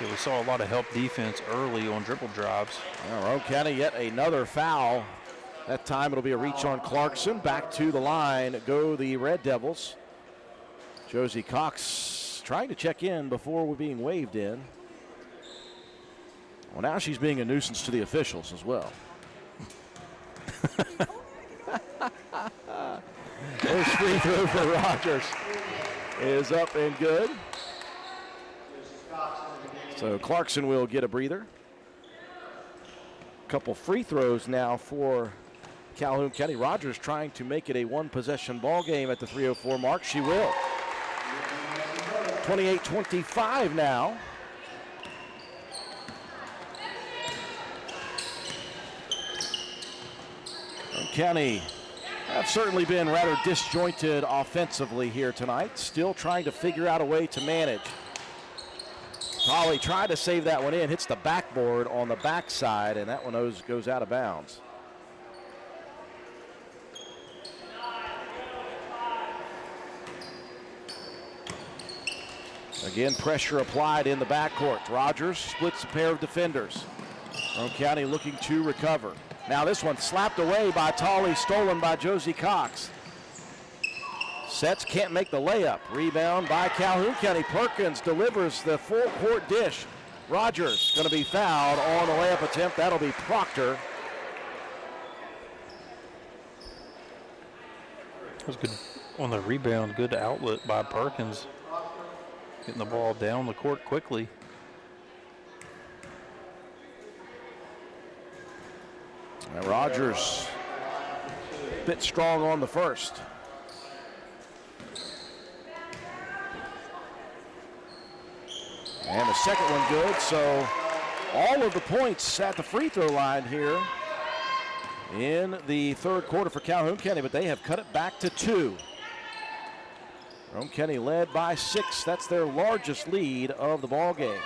And we saw a lot of help defense early on dribble drives. Roane County yet another foul. That time it'll be a reach on Clarkson. Back to the line go the Red Devils. Josie Cox trying to check in before we're being waved in. Well, now she's being a nuisance to the officials as well. First free throw for Rogers is up and good. So Clarkson will get a breather. Couple free throws now for Calhoun County. Rogers trying to make it a one-possession ball game at the 3:04 mark. She will. 28-25 now. County have certainly been rather disjointed offensively here tonight. Still trying to figure out a way to manage. Tolley tried to save that one in, hits the backboard on the backside, and that one goes out of bounds. Again, pressure applied in the backcourt. Rogers splits a pair of defenders. Roane County looking to recover. Now this one slapped away by Tolley, stolen by Josie Cox. Sets, can't make the layup. Rebound by Calhoun County. Perkins delivers the full court dish. Rogers going to be fouled on the layup attempt. That'll be Proctor. That was good on the rebound. Good outlet by Perkins. Getting the ball down the court quickly. Now Rogers a bit strong on the first. And the second one good, so all of the points at the free throw line here in the third quarter for Calhoun County, but they have cut it back to 2. Roane County led by 6. That's their largest lead of the ball game.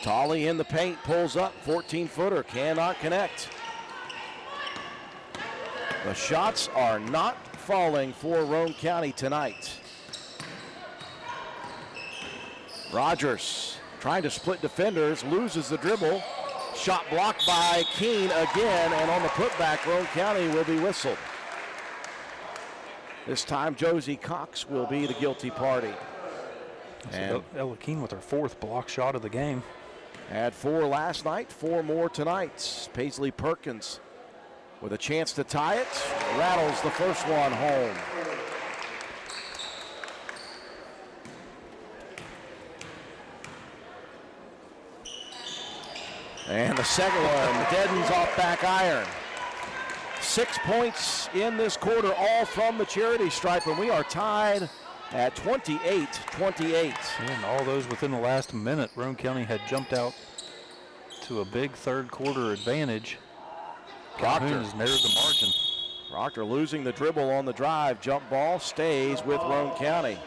Tolley in the paint, pulls up, 14-footer, cannot connect. The shots are not falling for Roane County tonight. Rogers trying to split defenders, loses the dribble. Shot blocked by Keene again, and on the putback, Roane County will be whistled. This time, Josie Cox will be the guilty party. And Ella Keene with her 4th block shot of the game. Had 4 last night, 4 more tonight. Paisley Perkins with a chance to tie it, rattles the first one home. And the second one deadens off back iron. 6 points in this quarter, all from the charity stripe, and we are tied at 28-28. And all those within the last minute. Roane County had jumped out to a big third quarter advantage. Calhoun has narrowed the margin. Proctor losing the dribble on the drive. Jump ball stays with Roane County.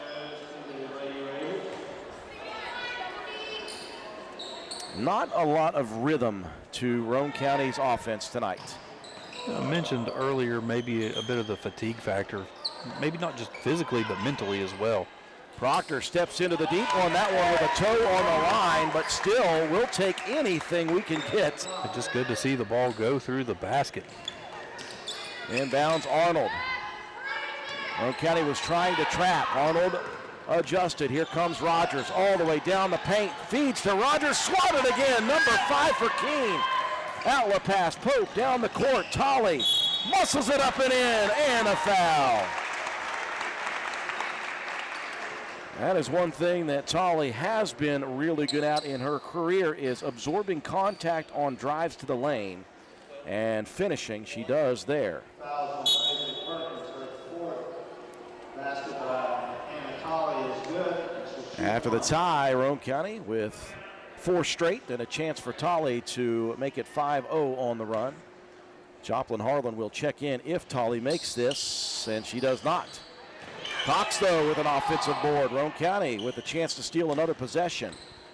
Not a lot of rhythm to Roane County's offense tonight. I mentioned earlier maybe a bit of the fatigue factor. Maybe not just physically, but mentally as well. Proctor steps into the deep one. That one with a toe on the line, but still we'll take anything we can get. It's just good to see the ball go through the basket. Inbounds Arnold. Roane County was trying to trap. Arnold adjusted. Here comes Rogers all the way down the paint. Feeds to Rogers. Swatted again. Number 5 for Keene. Outlet pass. Pope down the court. Tolley muscles it up and in. And a foul. That is one thing that Tolley has been really good at in her career, is absorbing contact on drives to the lane and finishing. She does there. After the tie, Roane County with 4 straight and a chance for Tolley to make it 5-0 on the run. Joplin Harlan will check in if Tolley makes this, and she does not. Cox, though, with an offensive board. Roane County with a chance to steal another possession.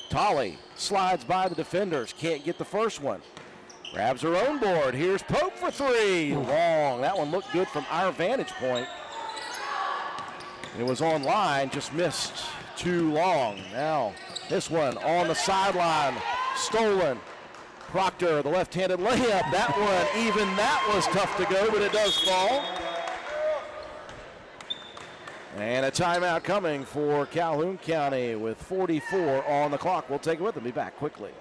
Tolley slides by the defenders, can't get the first one. Grabs her own board. Here's Pope for 3. Long. That one looked good from our vantage point. It was on line, just missed too long. Now, this one on the sideline, stolen. Proctor, the left-handed layup. That one, even that was tough to go, but it does fall. And a timeout coming for Calhoun County with 44 on the clock. We'll take it with them. Be back quickly.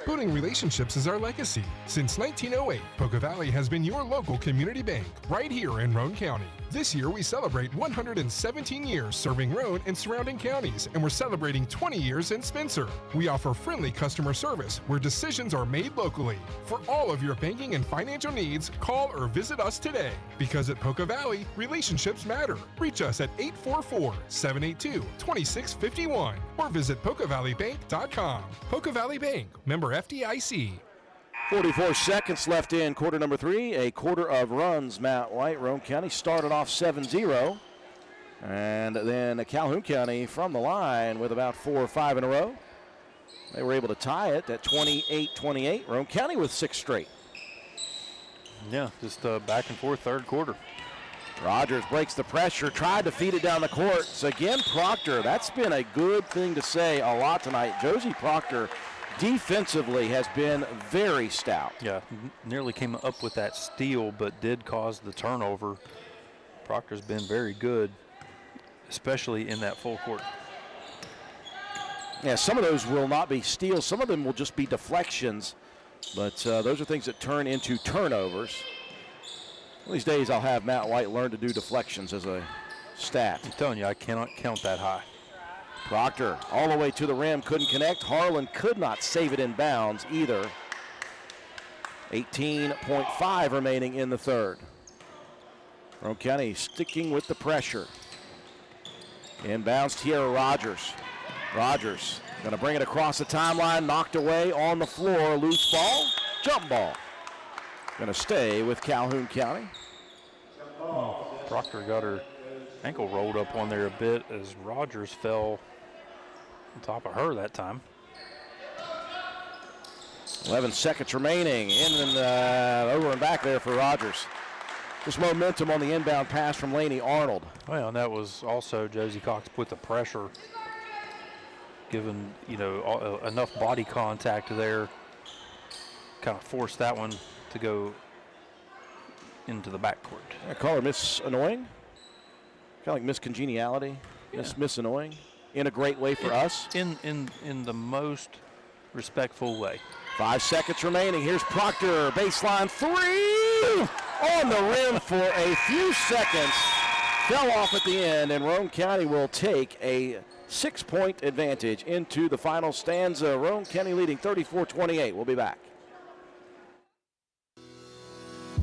Building relationships is our legacy. Since 1908, Poca Valley has been your local community bank right here in Roane County. This year, we celebrate 117 years serving Roane and surrounding counties, and we're celebrating 20 years in Spencer. We offer friendly customer service where decisions are made locally. For all of your banking and financial needs, call or visit us today. Because at Poca Valley, relationships matter. Reach us at 844-782-2651 or visit PocaValleyBank.com. Poca Valley Bank, member FDIC. 44 seconds left in quarter number 3. A quarter of runs, Matt White. Roane County started off 7-0. And then Calhoun County from the line with about 4 or 5 in a row. They were able to tie it at 28-28. Roane County with 6 straight. Yeah, just back and forth third quarter. Rogers breaks the pressure, tried to feed it down the court. So again, Proctor, that's been a good thing to say a lot tonight. Josie Proctor defensively has been very stout. Yeah, nearly came up with that steal, but did cause the turnover. Proctor's been very good, especially in that full court. Yeah, some of those will not be steals. Some of them will just be deflections, but those are things that turn into turnovers. One of these days I'll have Matt White learn to do deflections as a stat. I'm telling you, I cannot count that high. Proctor all the way to the rim, couldn't connect. Harlan could not save it in bounds either. 18.5 remaining in the third. Roane County sticking with the pressure. Inbounds, Tierra Rogers. Rogers going to bring it across the timeline, knocked away on the floor. Loose ball, jump ball. Going to stay with Calhoun County. Proctor got her ankle rolled up on there a bit as Rogers fell on top of her that time. 11 seconds remaining. In and over and back there for Rogers. Just momentum on the inbound pass from Laney Arnold. Well, and that was also Josie Cox put the pressure, given, you know, enough body contact there, kind of forced that one to go into the backcourt. I call her Miss Annoying. Kind of like Miss Congeniality. Yeah. Miss Annoying. In a great way for us. In the most respectful way. 5 seconds remaining. Here's Proctor. Baseline 3. On the rim for a few seconds. Fell off at the end, and Roane County will take a 6-point advantage into the final stanza. Roane County leading 34-28. We'll be back.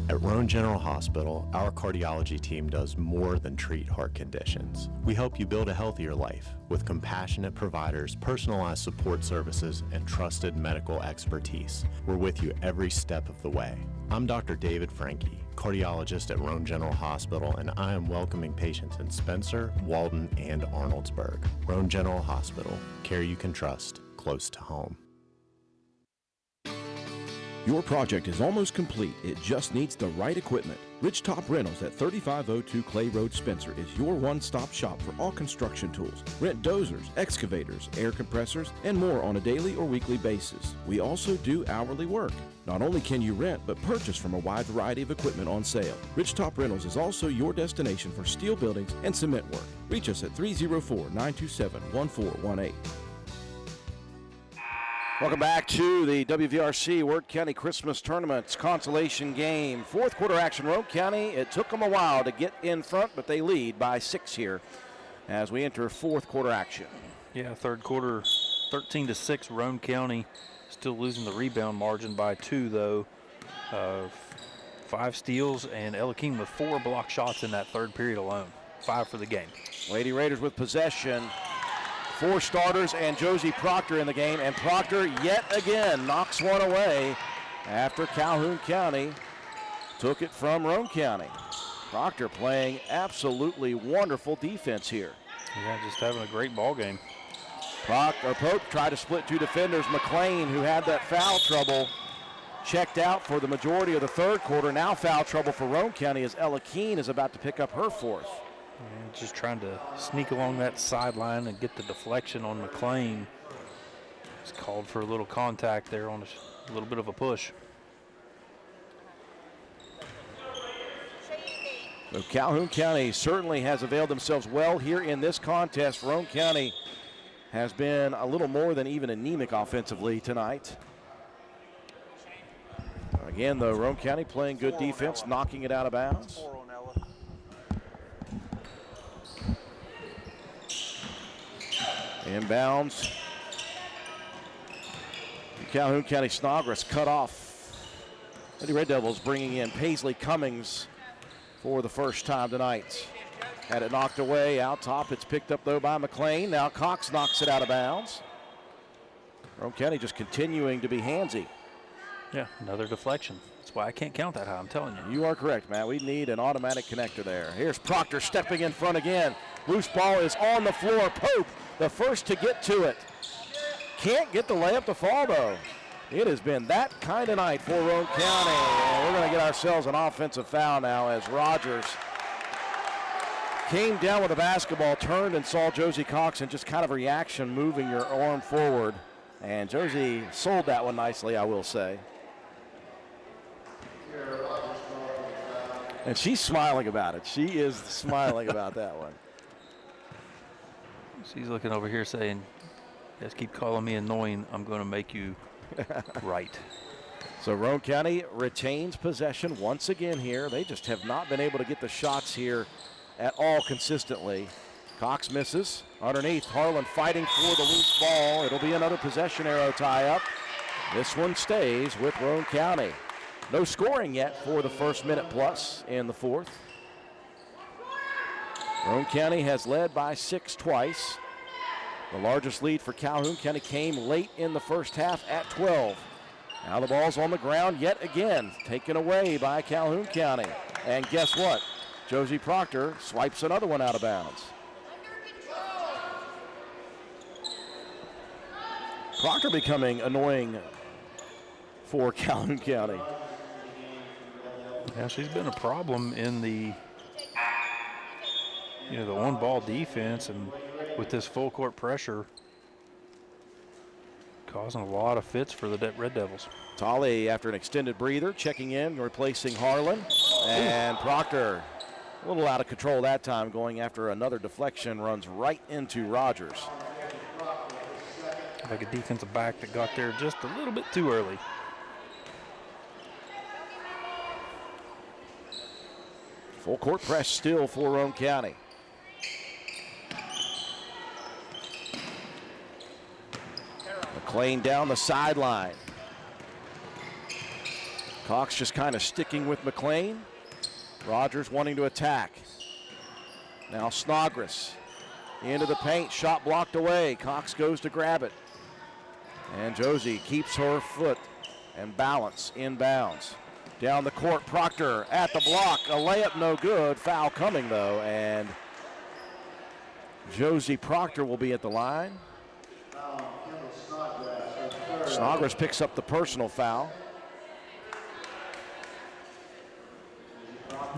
At Roane General Hospital, our cardiology team does more than treat heart conditions. We help you build a healthier life with compassionate providers, personalized support services, and trusted medical expertise. We're with you every step of the way. I'm Dr. David Franke, cardiologist at Roane General Hospital, and I am welcoming patients in Spencer, Walden, and Arnoldsburg. Roane General Hospital, care you can trust, close to home. Your project is almost complete. It just needs the right equipment. Ridgetop Rentals at 3502 Clay Road, Spencer is your one-stop shop for all construction tools. Rent dozers, excavators, air compressors, and more on a daily or weekly basis. We also do hourly work. Not only can you rent, but purchase from a wide variety of equipment on sale. Ridgetop Rentals is also your destination for steel buildings and cement work. Reach us at 304-927-1418. Welcome back to the WVRC Wirt County Christmas Tournament's consolation game. Fourth quarter action. Roane County, it took them a while to get in front, but they lead by 6 here as we enter fourth quarter action. Yeah, third quarter, 13-6. Roane County still losing the rebound margin by 2, though. 5 steals, and Elakeem with 4 block shots in that third period alone. 5 for the game. Lady Raiders with possession. 4 starters and Josie Proctor in the game, and Proctor yet again knocks one away after Calhoun County took it from Roane County. Proctor playing absolutely wonderful defense here. Yeah, just having a great ball game. Pope tried to split 2 defenders. McLean, who had that foul trouble, checked out for the majority of the third quarter. Now foul trouble for Roane County as Ella Keene is about to pick up her 4th. And just trying to sneak along that sideline and get the deflection on McLean. It's called for a little contact there on a little bit of a push. So Calhoun County certainly has availed themselves well here in this contest. Roane County has been a little more than even anemic offensively tonight. Again, though, Roane County playing good defense, knocking it out of bounds. Inbounds. Calhoun County Snodgrass cut off. Lady Red Devils bringing in Paisley Cummings for the first time tonight. Had it knocked away out top. It's picked up, though, by McLean. Now Cox knocks it out of bounds. Roane County just continuing to be handsy. Yeah, another deflection. That's why I can't count that high, I'm telling you. You are correct, Matt. We need an automatic connector there. Here's Proctor stepping in front again. Loose ball is on the floor. Pope, the first to get to it. Can't get the layup to fall, though. It has been that kind of night for Roane County. And we're going to get ourselves an offensive foul now as Rogers came down with a basketball, turned and saw Josie Cox, and just kind of a reaction moving your arm forward. And Josie sold that one nicely, I will say. And she's smiling about it. She is smiling about that one. She's looking over here saying, just keep calling me annoying. I'm going to make you right. So Roane County retains possession once again here. They just have not been able to get the shots here at all consistently. Cox misses. Underneath, Harlan fighting for the loose ball. It'll be another possession arrow tie-up. This one stays with Roane County. No scoring yet for the first minute plus in the fourth. Roane County has led by 6 twice. The largest lead for Calhoun County came late in the first half at 12. Now the ball's on the ground yet again, taken away by Calhoun County. And guess what? Josie Proctor swipes another one out of bounds. Proctor becoming annoying for Calhoun County. Yeah, she's been a problem in the on-ball defense, and with this full court pressure, causing a lot of fits for the Red Devils. Tolley, after an extended breather, checking in, replacing Harlan. And Proctor, a little out of control that time, going after another deflection, runs right into Rogers. Like a defensive back that got there just a little bit too early. Full court press still for Roane County. McLean down the sideline. Cox just kind of sticking with McLean. Rogers wanting to attack. Now Snodgrass into the paint, shot blocked away. Cox goes to grab it. And Josie keeps her foot and balance inbounds. Down the court, Proctor at the block. A layup no good. Foul coming though, and Josie Proctor will be at the line. Snodgrass picks up the personal foul.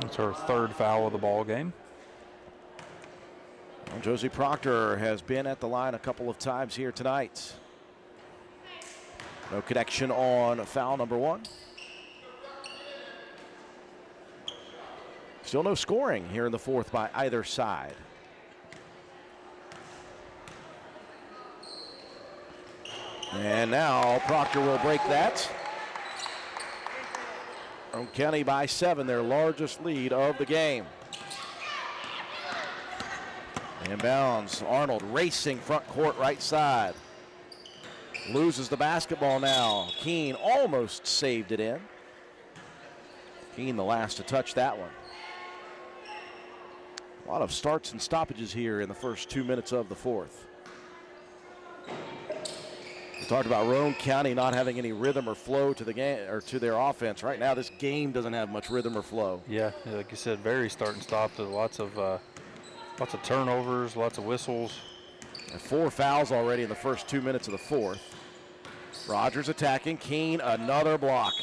That's her third foul of the ball game. Well, Josie Proctor has been at the line a couple of times here tonight. No connection on foul number 1. Still no scoring here in the fourth by either side. And now Proctor will break that. Roane County by 7, their largest lead of the game. Inbounds, Arnold racing front court right side. Loses the basketball now. Keene almost saved it in. Keene the last to touch that one. A lot of starts and stoppages here in the first 2 minutes of the fourth. We talked about Roane County not having any rhythm or flow to the game or to their offense. Right now, this game doesn't have much rhythm or flow. Yeah, like you said, very start and stop. There's lots of turnovers, lots of whistles. And 4 fouls already in the first 2 minutes of the fourth. Rogers attacking. Keene, another block.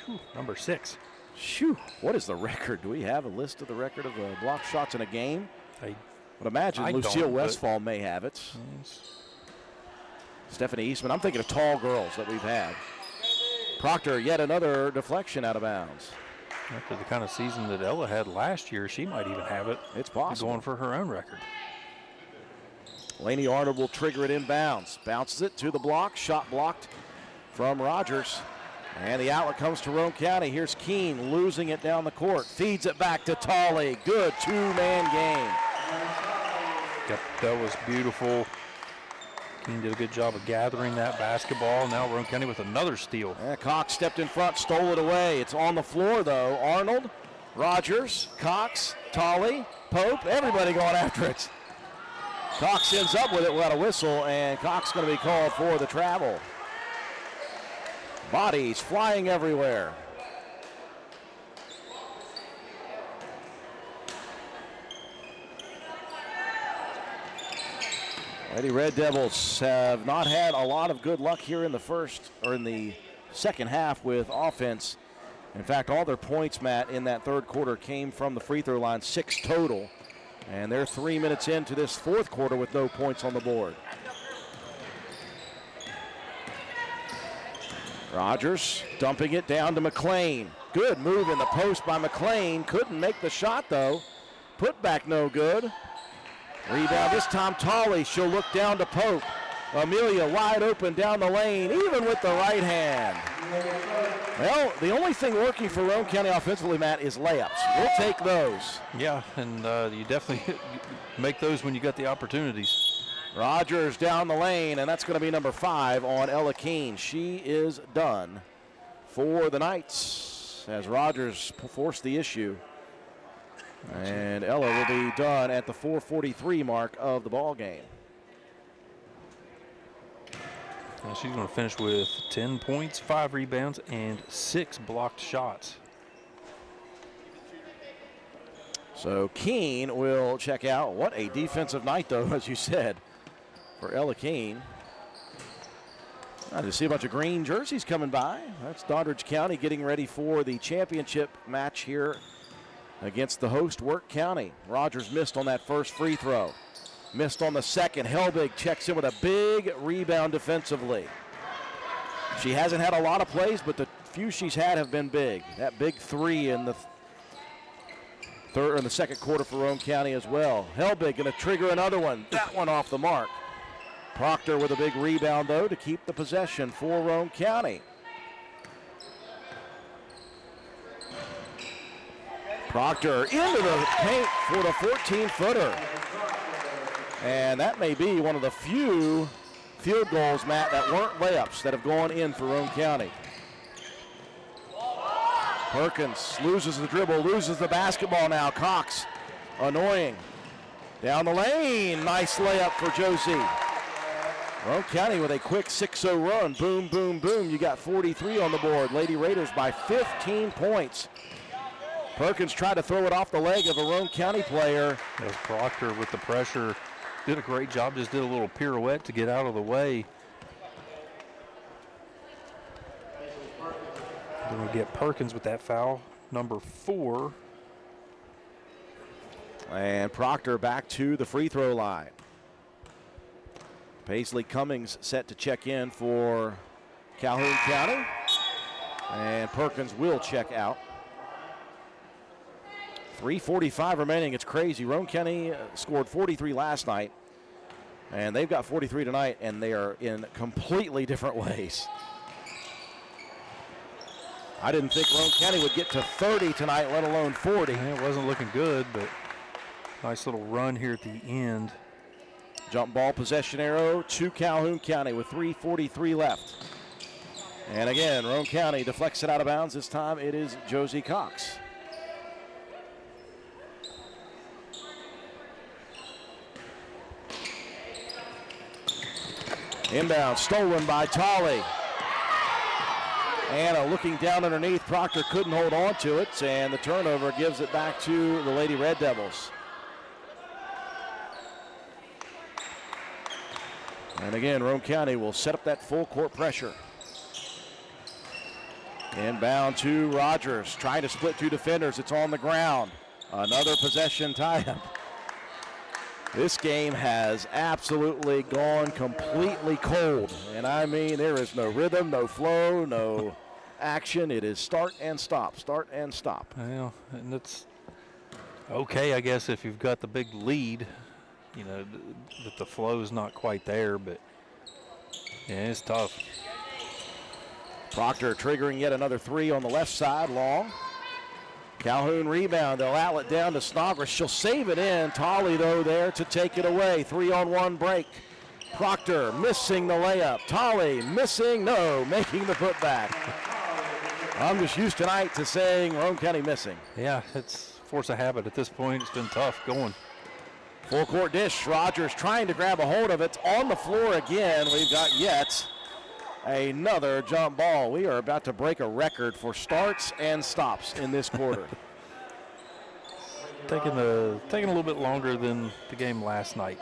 Whew, number 6. Phew, what is the record? Do we have a list of the record of block shots in a game? I would imagine Lucille Westfall may have it. Stephanie Eastman. I'm thinking of tall girls that we've had. Proctor, yet another deflection out of bounds. After the kind of season that Ella had last year, she might even have it. It's possible. Going for her own record. Laney Arnold will trigger it inbounds. Bounces it to the block. Shot blocked from Rogers. And the outlet comes to Roane County. Here's Keene losing it down the court. Feeds it back to Tolley. Good two-man game. Yep, that was beautiful. Keene did a good job of gathering that basketball. Now Roane County with another steal. And Cox stepped in front, stole it away. It's on the floor, though. Arnold, Rogers, Cox, Tolley, Pope, everybody going after it. Cox ends up with it without a whistle, and Cox going to be called for the travel. Bodies flying everywhere. Lady Red Devils have not had a lot of good luck here in the second half with offense. In fact, all their points, Matt, in that third quarter came from the free throw line, 6 total. And they're 3 minutes into this fourth quarter with no points on the board. Rogers dumping it down to McLean. Good move in the post by McLean. Couldn't make the shot, though. Put back no good. Rebound this time, Tolley. She'll look down to Pope. Amelia wide open down the lane, even with the right hand. Well, the only thing working for Roane County offensively, Matt, is layups. We'll take those. Yeah, and you definitely make those when you got the opportunities. Rogers down the lane, and that's going to be number 5 on Ella Keene. She is done for the Knights as Rogers forced the issue. And Ella will be done at the 4:43 mark of the ball game. Well, she's going to finish with 10 points, 5 rebounds, and 6 blocked shots. So Keene will check out. What a defensive night, though, as you said, for Ella Keene. I just see a bunch of green jerseys coming by. That's Doddridge County getting ready for the championship match here against the host, Work County. Rogers missed on that first free throw. Missed on the second. Helbig checks in with a big rebound defensively. She hasn't had a lot of plays, but the few she's had have been big. That big 3 in the second quarter for Roane County as well. Helbig going to trigger another one. That one off the mark. Proctor with a big rebound, though, to keep the possession for Roane County. Proctor into the paint for the 14-footer. And that may be one of the few field goals, Matt, that weren't layups that have gone in for Roane County. Perkins loses the dribble, loses the basketball now. Cox, annoying. Down the lane, nice layup for Josie. Roane County with a quick 6-0 run. Boom, boom, boom. You got 43 on the board. Lady Raiders by 15 points. Perkins tried to throw it off the leg of a Roane County player. As Proctor with the pressure did a great job, just did a little pirouette to get out of the way. Then we get Perkins with that foul, number 4. And Proctor back to the free throw line. Paisley Cummings set to check in for Calhoun County. And Perkins will check out. 3:45 remaining. It's crazy. Roane County scored 43 last night, and they've got 43 tonight, and they are in completely different ways. I didn't think Roane County would get to 30 tonight, let alone 40. Yeah, it wasn't looking good, but nice little run here at the end. Jump ball possession arrow to Calhoun County with 3:43 left. And again, Roane County deflects it out of bounds. This time it is Josie Cox. Inbound stolen by Tolley. Anna looking down underneath. Proctor couldn't hold on to it, and the turnover gives it back to the Lady Red Devils. And again, Roane County will set up that full court pressure. Inbound to Rogers, trying to split 2 defenders. It's on the ground. Another possession tie-up. This game has absolutely gone completely cold. And I mean, there is no rhythm, no flow, no action. It is start and stop, start and stop. Well, and it's okay, I guess, if you've got the big lead, you know, that the flow is not quite there, but yeah, it's tough. Proctor triggering yet another three on the left side, long. Calhoun rebound, they'll outlet down to Snodgrass. She'll save it in. Tolley, though, there to take it away. 3-on-1 break. Proctor missing the layup. Tolley missing, no, making the putback. I'm just used tonight to saying Roane County missing. Yeah, it's force of habit at this point. It's been tough going. Full court dish. Rogers trying to grab a hold of it. On the floor again. We've got yet another jump ball. We are about to break a record for starts and stops in this quarter. Taking a little bit longer than the game last night.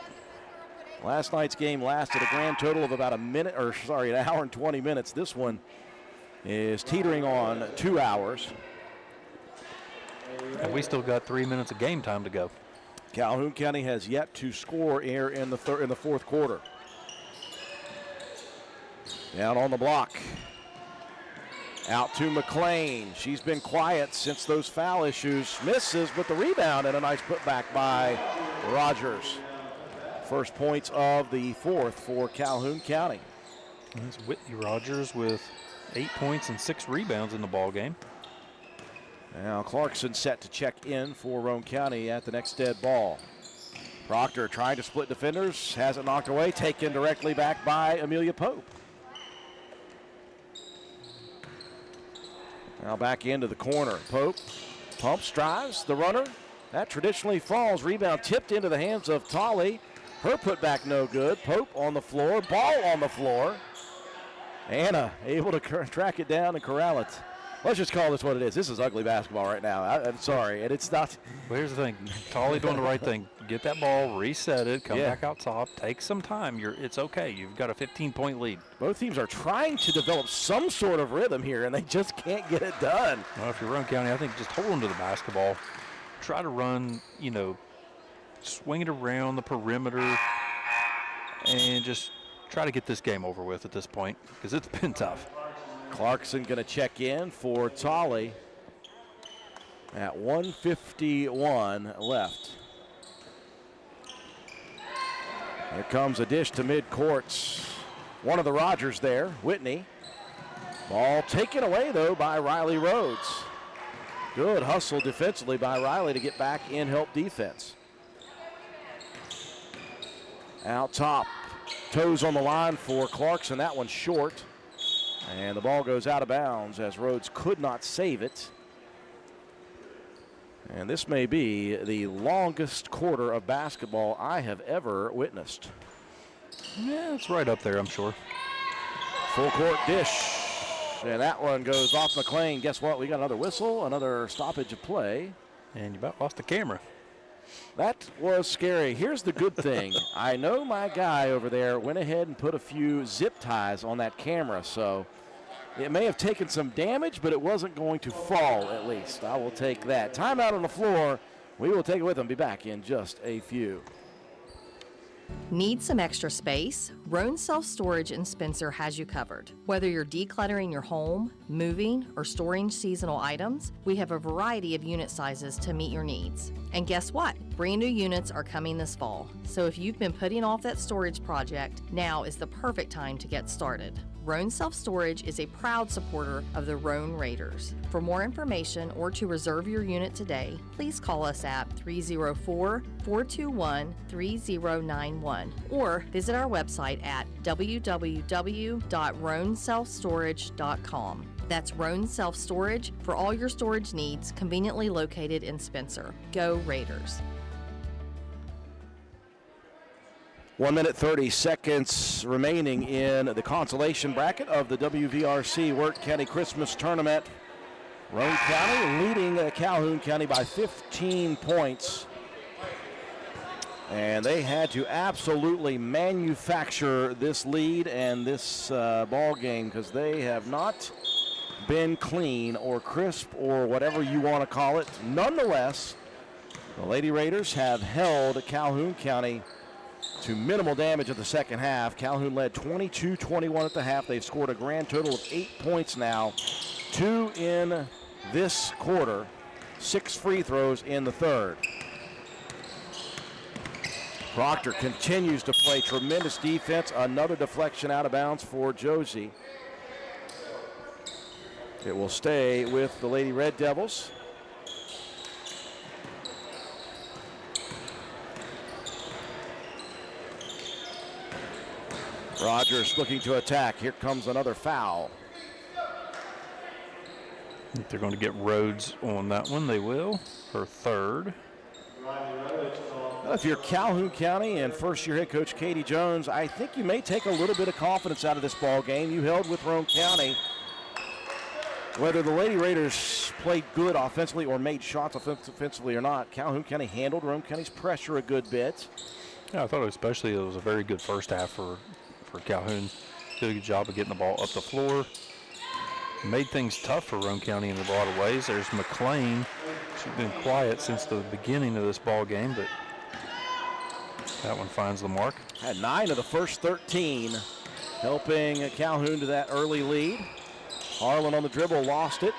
Last night's game lasted a grand total of about an hour and 20 minutes. This one is teetering on 2 hours. And we still got 3 minutes of game time to go. Calhoun County has yet to score here in the fourth quarter. Down on the block. Out to McLean. She's been quiet since those foul issues. Misses, but the rebound and a nice putback by Rogers. First points of the fourth for Calhoun County. That's Whitney Rogers with 8 points and 6 rebounds in the ball game. Now Clarkson set to check in for Roane County at the next dead ball. Proctor trying to split defenders, has it knocked away, taken directly back by Amelia Pope. Now back into the corner. Pope pumps, drives, the runner. That traditionally falls. Rebound tipped into the hands of Tolley. Her putback no good. Pope on the floor, ball on the floor. Anna able to track it down and corral it. Let's just call this what it is. This is ugly basketball right now. I'm sorry, and it's not. Well, here's the thing. Tolley doing the right thing. Get that ball, reset it, come back out top, take some time. It's okay. You've got a 15-point lead. Both teams are trying to develop some sort of rhythm here, and they just can't get it done. Well, if you're Roane County, I think just hold on to the basketball. Try to run, swing it around the perimeter, and just try to get this game over with at this point, because it's been tough. Clarkson going to check in for Tolley at 1:51 left. Here comes a dish to midcourts. One of the Rogers there, Whitney. Ball taken away, though, by Riley Rhodes. Good hustle defensively by Riley to get back in help defense. Out top, toes on the line for Clarkson. That one's short. And the ball goes out of bounds as Rhodes could not save it. And this may be the longest quarter of basketball I have ever witnessed. Yeah, it's right up there, I'm sure. Full court dish. And that one goes off McLean. Guess what? We got another whistle, another stoppage of play. And you about lost the camera. That was scary. Here's the good thing. I know my guy over there went ahead and put a few zip ties on that camera, so it may have taken some damage, but it wasn't going to fall, at least. I will take that. Timeout on the floor. We will take it with them. Be back in just a few. Need some extra space? Roane Self-Storage in Spencer has you covered. Whether you're decluttering your home, moving, or storing seasonal items, we have a variety of unit sizes to meet your needs. And guess what? Brand new units are coming this fall. So if you've been putting off that storage project, now is the perfect time to get started. Roane Self-Storage is a proud supporter of the Roane Raiders. For more information or to reserve your unit today, please call us at 304-421-3091 or visit our website at www.roaneselfstorage.com. That's Roane Self-Storage for all your storage needs, conveniently located in Spencer. Go Raiders. 1 minute 30 seconds remaining in the consolation bracket of the WVRC Wirt County Christmas Tournament. Roane County leading Calhoun County by 15 points. And they had to absolutely manufacture this lead and this ball game because they have not been clean or crisp or whatever you want to call it. Nonetheless, the Lady Raiders have held Calhoun County to minimal damage at the second half. Calhoun led 22-21 at the half. They've scored a grand total of 8 points now, 2 in this quarter, 6 free throws in the third. Proctor continues to play tremendous defense. Another deflection out of bounds for Josie. It will stay with the Lady Red Devils. Rogers looking to attack. Here comes another foul. If they're going to get Rhodes on that one, they will. Her third. If you're Calhoun County and first-year head coach Katie Jones, I think you may take a little bit of confidence out of this ball game. You held with Roane County. Whether the Lady Raiders played good offensively or made shots offensively or not, Calhoun County handled Roane County's pressure a good bit. Yeah, I thought especially it was a very good first half for Calhoun. Did a good job of getting the ball up the floor. Made things tough for Roane County in a lot of ways. There's McLean. She's been quiet since the beginning of this ball game, but that one finds the mark. Had 9 of the first 13, helping Calhoun to that early lead. Harlan on the dribble, lost it.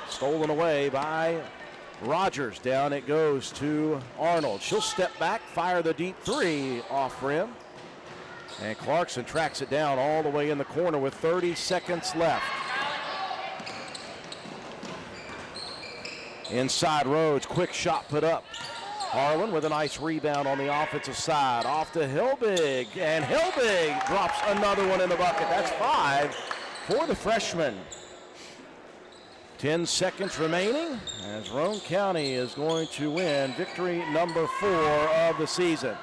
Stolen away by Rogers. Down it goes to Arnold. She'll step back, fire the deep three off rim. And Clarkson tracks it down all the way in the corner with 30 seconds left. Inside Rhodes, quick shot put up. Harlan with a nice rebound on the offensive side. Off to Hilbig, and Hilbig drops another one in the bucket. That's 5 for the freshman. 10 seconds remaining as Roane County is going to win victory number 4 of the season.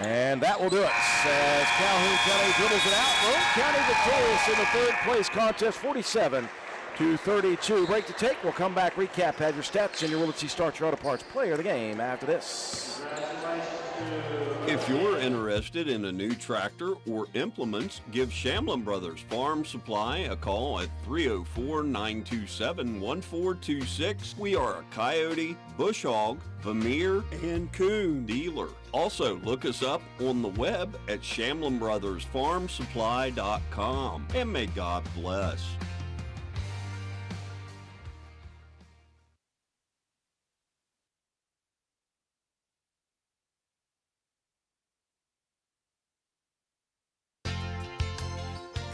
And that will do it as Calhoun County dribbles it out. Roane County victorious in the third place contest, 47-32. Break to take. We'll come back, recap, have your stats, and your Willett C. Starch Auto Parts player of the game after this. If you're interested in a new tractor or implements, give Shamlin Brothers Farm Supply a call at 304-927-1426. We are a Coyote, Bush Hog, Vermeer, and Coon dealer. Also, look us up on the web at ShamlinBrothersFarmSupply.com. And may God bless.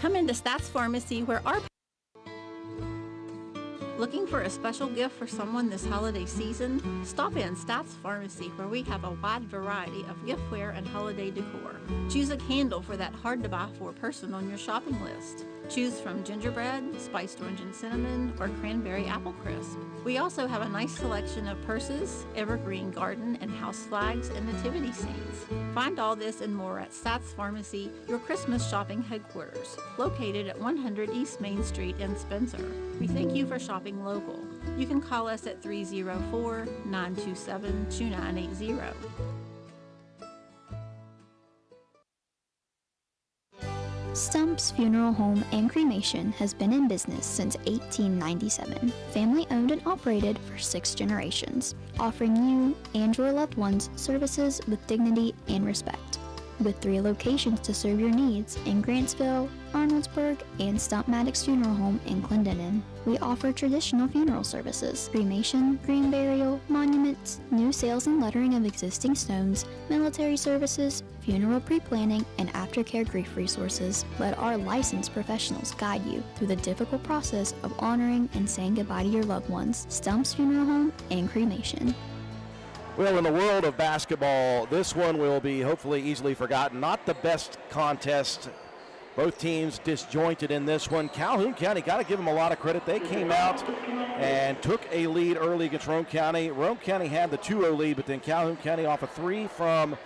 Come into Stats Pharmacy where our... Looking for a special gift for someone this holiday season? Stop in Stats Pharmacy where we have a wide variety of giftware and holiday decor. Choose a candle for that hard-to-buy-for person on your shopping list. Choose from gingerbread, spiced orange and cinnamon, or cranberry apple crisp. We also have a nice selection of purses, evergreen garden and house flags, and nativity scenes. Find all this and more at Stats Pharmacy, your Christmas shopping headquarters, located at 100 East Main Street in Spencer. We thank you for shopping local. You can call us at 304-927-2980. Stump's Funeral Home and Cremation has been in business since 1897. Family owned and operated for 6 generations, offering you and your loved ones services with dignity and respect. With 3 locations to serve your needs in Grantsville, Arnoldsburg, and Stump Maddox Funeral Home in Clendenin. We offer traditional funeral services, cremation, green burial, monuments, new sales and lettering of existing stones, military services, funeral pre-planning, and aftercare grief resources. Let our licensed professionals guide you through the difficult process of honoring and saying goodbye to your loved ones. Stump's Funeral Home and Cremation. Well, in the world of basketball, this one will be hopefully easily forgotten. Not the best contest. Both teams disjointed in this one. Calhoun County, got to give them a lot of credit. They came out and took a lead early against Roane County. Roane County had the 2-0 lead, but then Calhoun County off a 3 from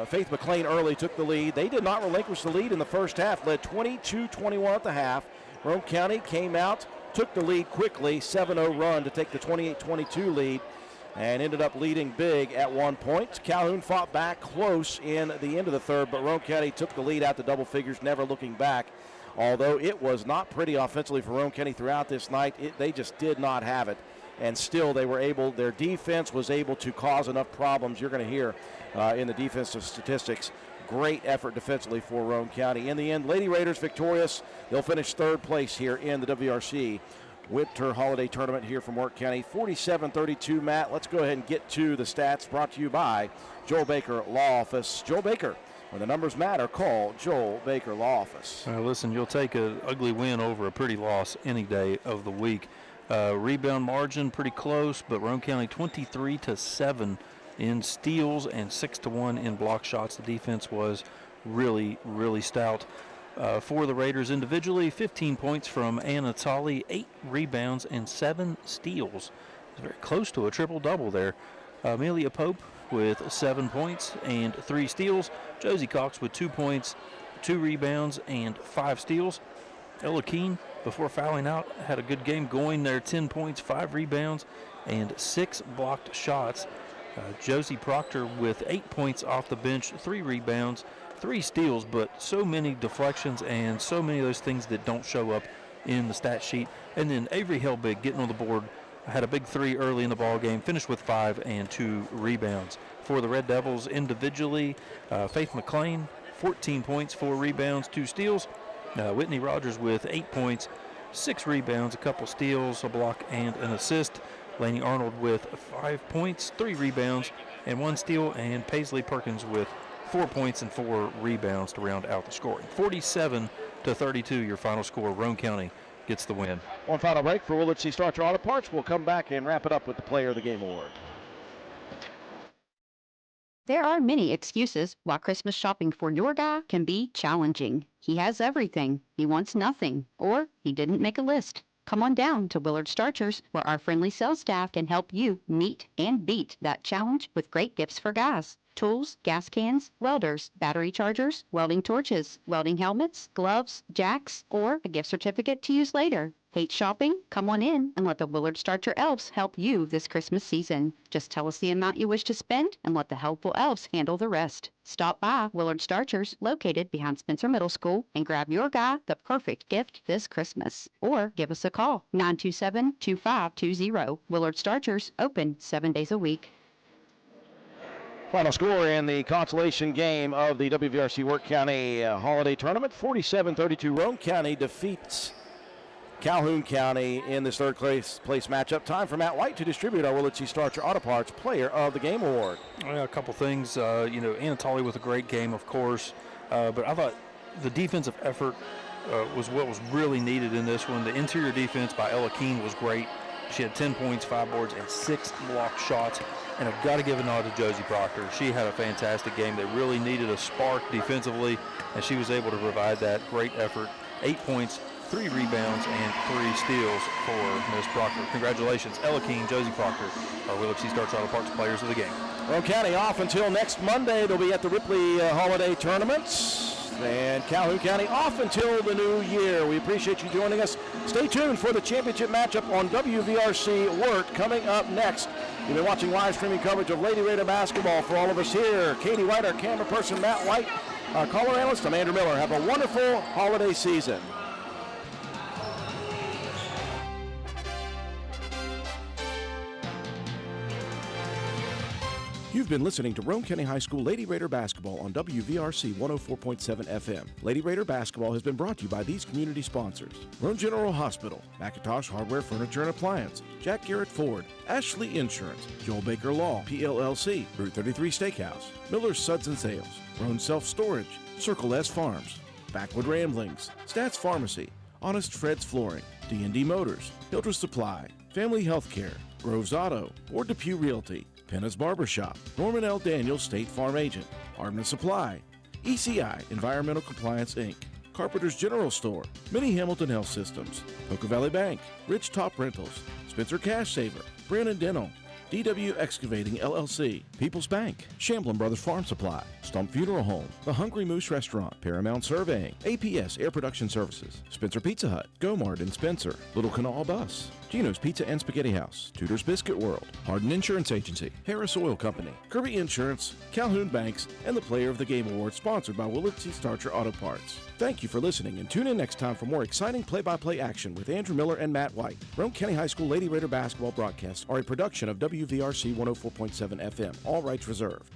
Faith McLean early took the lead. They did not relinquish the lead in the first half, led 22-21 at the half. Roane County came out, took the lead quickly, 7-0 run to take the 28-22 lead, and ended up leading big at one point. Calhoun fought back close in the end of the third, but Roane County took the lead out to double figures, never looking back. Although it was not pretty offensively for Roane County throughout this night, they just did not have it. And still they were able, their defense was able to cause enough problems. You're going to hear in the defensive statistics. Great effort defensively for Roane County. In the end, Lady Raiders victorious. They'll finish third place here in the WRC Winter Holiday Tournament here from Work County. 47-32, Matt. Let's go ahead and get to the stats brought to you by Joel Baker Law Office. Joel Baker, When the numbers matter, call Joel Baker Law Office. Listen, you'll take an ugly win over a pretty loss any day of the week. Rebound margin pretty close, but Roane County 23-7 in steals and 6-1 in block shots. The defense was really, really stout. For the Raiders individually, 15 points from Anatoly, 8 rebounds and 7 steals. It's very close to a triple-double there. Amelia Pope with 7 points and 3 steals. Josie Cox with 2 points, 2 rebounds, and 5 steals. Ella Keene, before fouling out, had a good game going there, 10 points, 5 rebounds, and 6 blocked shots. Josie Proctor with 8 points off the bench, 3 rebounds, 3 steals, but so many deflections and so many of those things that don't show up in the stat sheet. And then Avery Helbig getting on the board, had a big 3 early in the ball game, finished with 5 and 2 rebounds. For the Red Devils individually, Faith McLean, 14 points, 4 rebounds, 2 steals. Whitney Rogers with 8 points, 6 rebounds, a couple steals, a block, and an assist. Laney Arnold with 5 points, 3 rebounds, and 1 steal. And Paisley Perkins with 4 points and 4 rebounds to round out the scoring. 47-32, your final score. Roane County gets the win. One final break for Willard C. Starcher Auto Parts. We'll come back and wrap it up with the Player of the Game award. There are many excuses why Christmas shopping for your guy can be challenging. He has everything, he wants nothing, or he didn't make a list. Come on down to Willard Starchers, where our friendly sales staff can help you meet and beat that challenge with great gifts for guys. Tools, gas cans, welders, battery chargers, welding torches, welding helmets, gloves, jacks, or a gift certificate to use later. Hate shopping? Come on in and let the Willard Starcher elves help you this Christmas season. Just tell us the amount you wish to spend and let the helpful elves handle the rest. Stop by Willard Starchers, located behind Spencer Middle School, and grab your guy the perfect gift this Christmas. Or give us a call, 927-2520. Willard Starchers, open 7 days a week. Final score in the consolation game of the WVRC Work County Holiday Tournament, 47-32. Roane County defeats Calhoun County in this third place matchup. Time for Matt White to distribute our Willard C. Starcher Auto Parts Player of the Game award. A couple things. Anatoly with a great game, of course, but I thought the defensive effort was what was really needed in this one. The interior defense by Ella Keene was great. She had 10 points, 5 boards, and 6 blocked shots. And I've got to give a nod to Josie Proctor. She had a fantastic game. They really needed a spark defensively, and she was able to provide that. Great effort. 8 points, 3 rebounds, and 3 steals for Ms. Proctor. Congratulations, Ella Keene, Josie Proctor, our Willard C. Starcher Auto Parts Players of the Game. Roane County off until next Monday. They'll be at the Ripley Holiday Tournament. And Calhoun County off until the new year. We appreciate you joining us. Stay tuned for the championship matchup on WVRC Work coming up next. You've been watching live streaming coverage of Lady Raider basketball. For all of us here, Katie White, our camera person, Matt White, our caller analyst, I'm Andrew Miller. Have a wonderful holiday season. You've been listening to Roane County High School Lady Raider basketball on WVRC 104.7 FM. Lady Raider basketball has been brought to you by these community sponsors: Roane General Hospital, McIntosh Hardware, Furniture and Appliance, Jack Garrett Ford, Ashley Insurance, Joel Baker Law, PLLC, Route 33 Steakhouse, Miller's Suds and Sales, Roane Self Storage, Circle S Farms, Backwood Ramblings, Stats Pharmacy, Honest Fred's Flooring, D&D Motors, Hildreth Supply, Family Healthcare, Groves Auto, or Depew Realty, Penna's Barbershop, Norman L. Daniels State Farm Agent, Hardman Supply, ECI Environmental Compliance Inc., Carpenter's General Store, Mini Hamilton Health Systems, Poca Valley Bank, Rich Top Rentals, Spencer Cash Saver, Brandon Dental, DW Excavating LLC, People's Bank, Shamblin Brothers Farm Supply, Stump Funeral Home, The Hungry Moose Restaurant, Paramount Surveying, APS Air Production Services, Spencer Pizza Hut, Gomard and Spencer, Little Canal Bus, Gino's Pizza and Spaghetti House, Tudor's Biscuit World, Hardin Insurance Agency, Harris Oil Company, Kirby Insurance, Calhoun Banks, and the Player of the Game Award sponsored by Willard C. Starcher Auto Parts. Thank you for listening, and tune in next time for more exciting play-by-play action with Andrew Miller and Matt White. Roane County High School Lady Raider basketball broadcasts are a production of WVRC 104.7 FM. All rights reserved.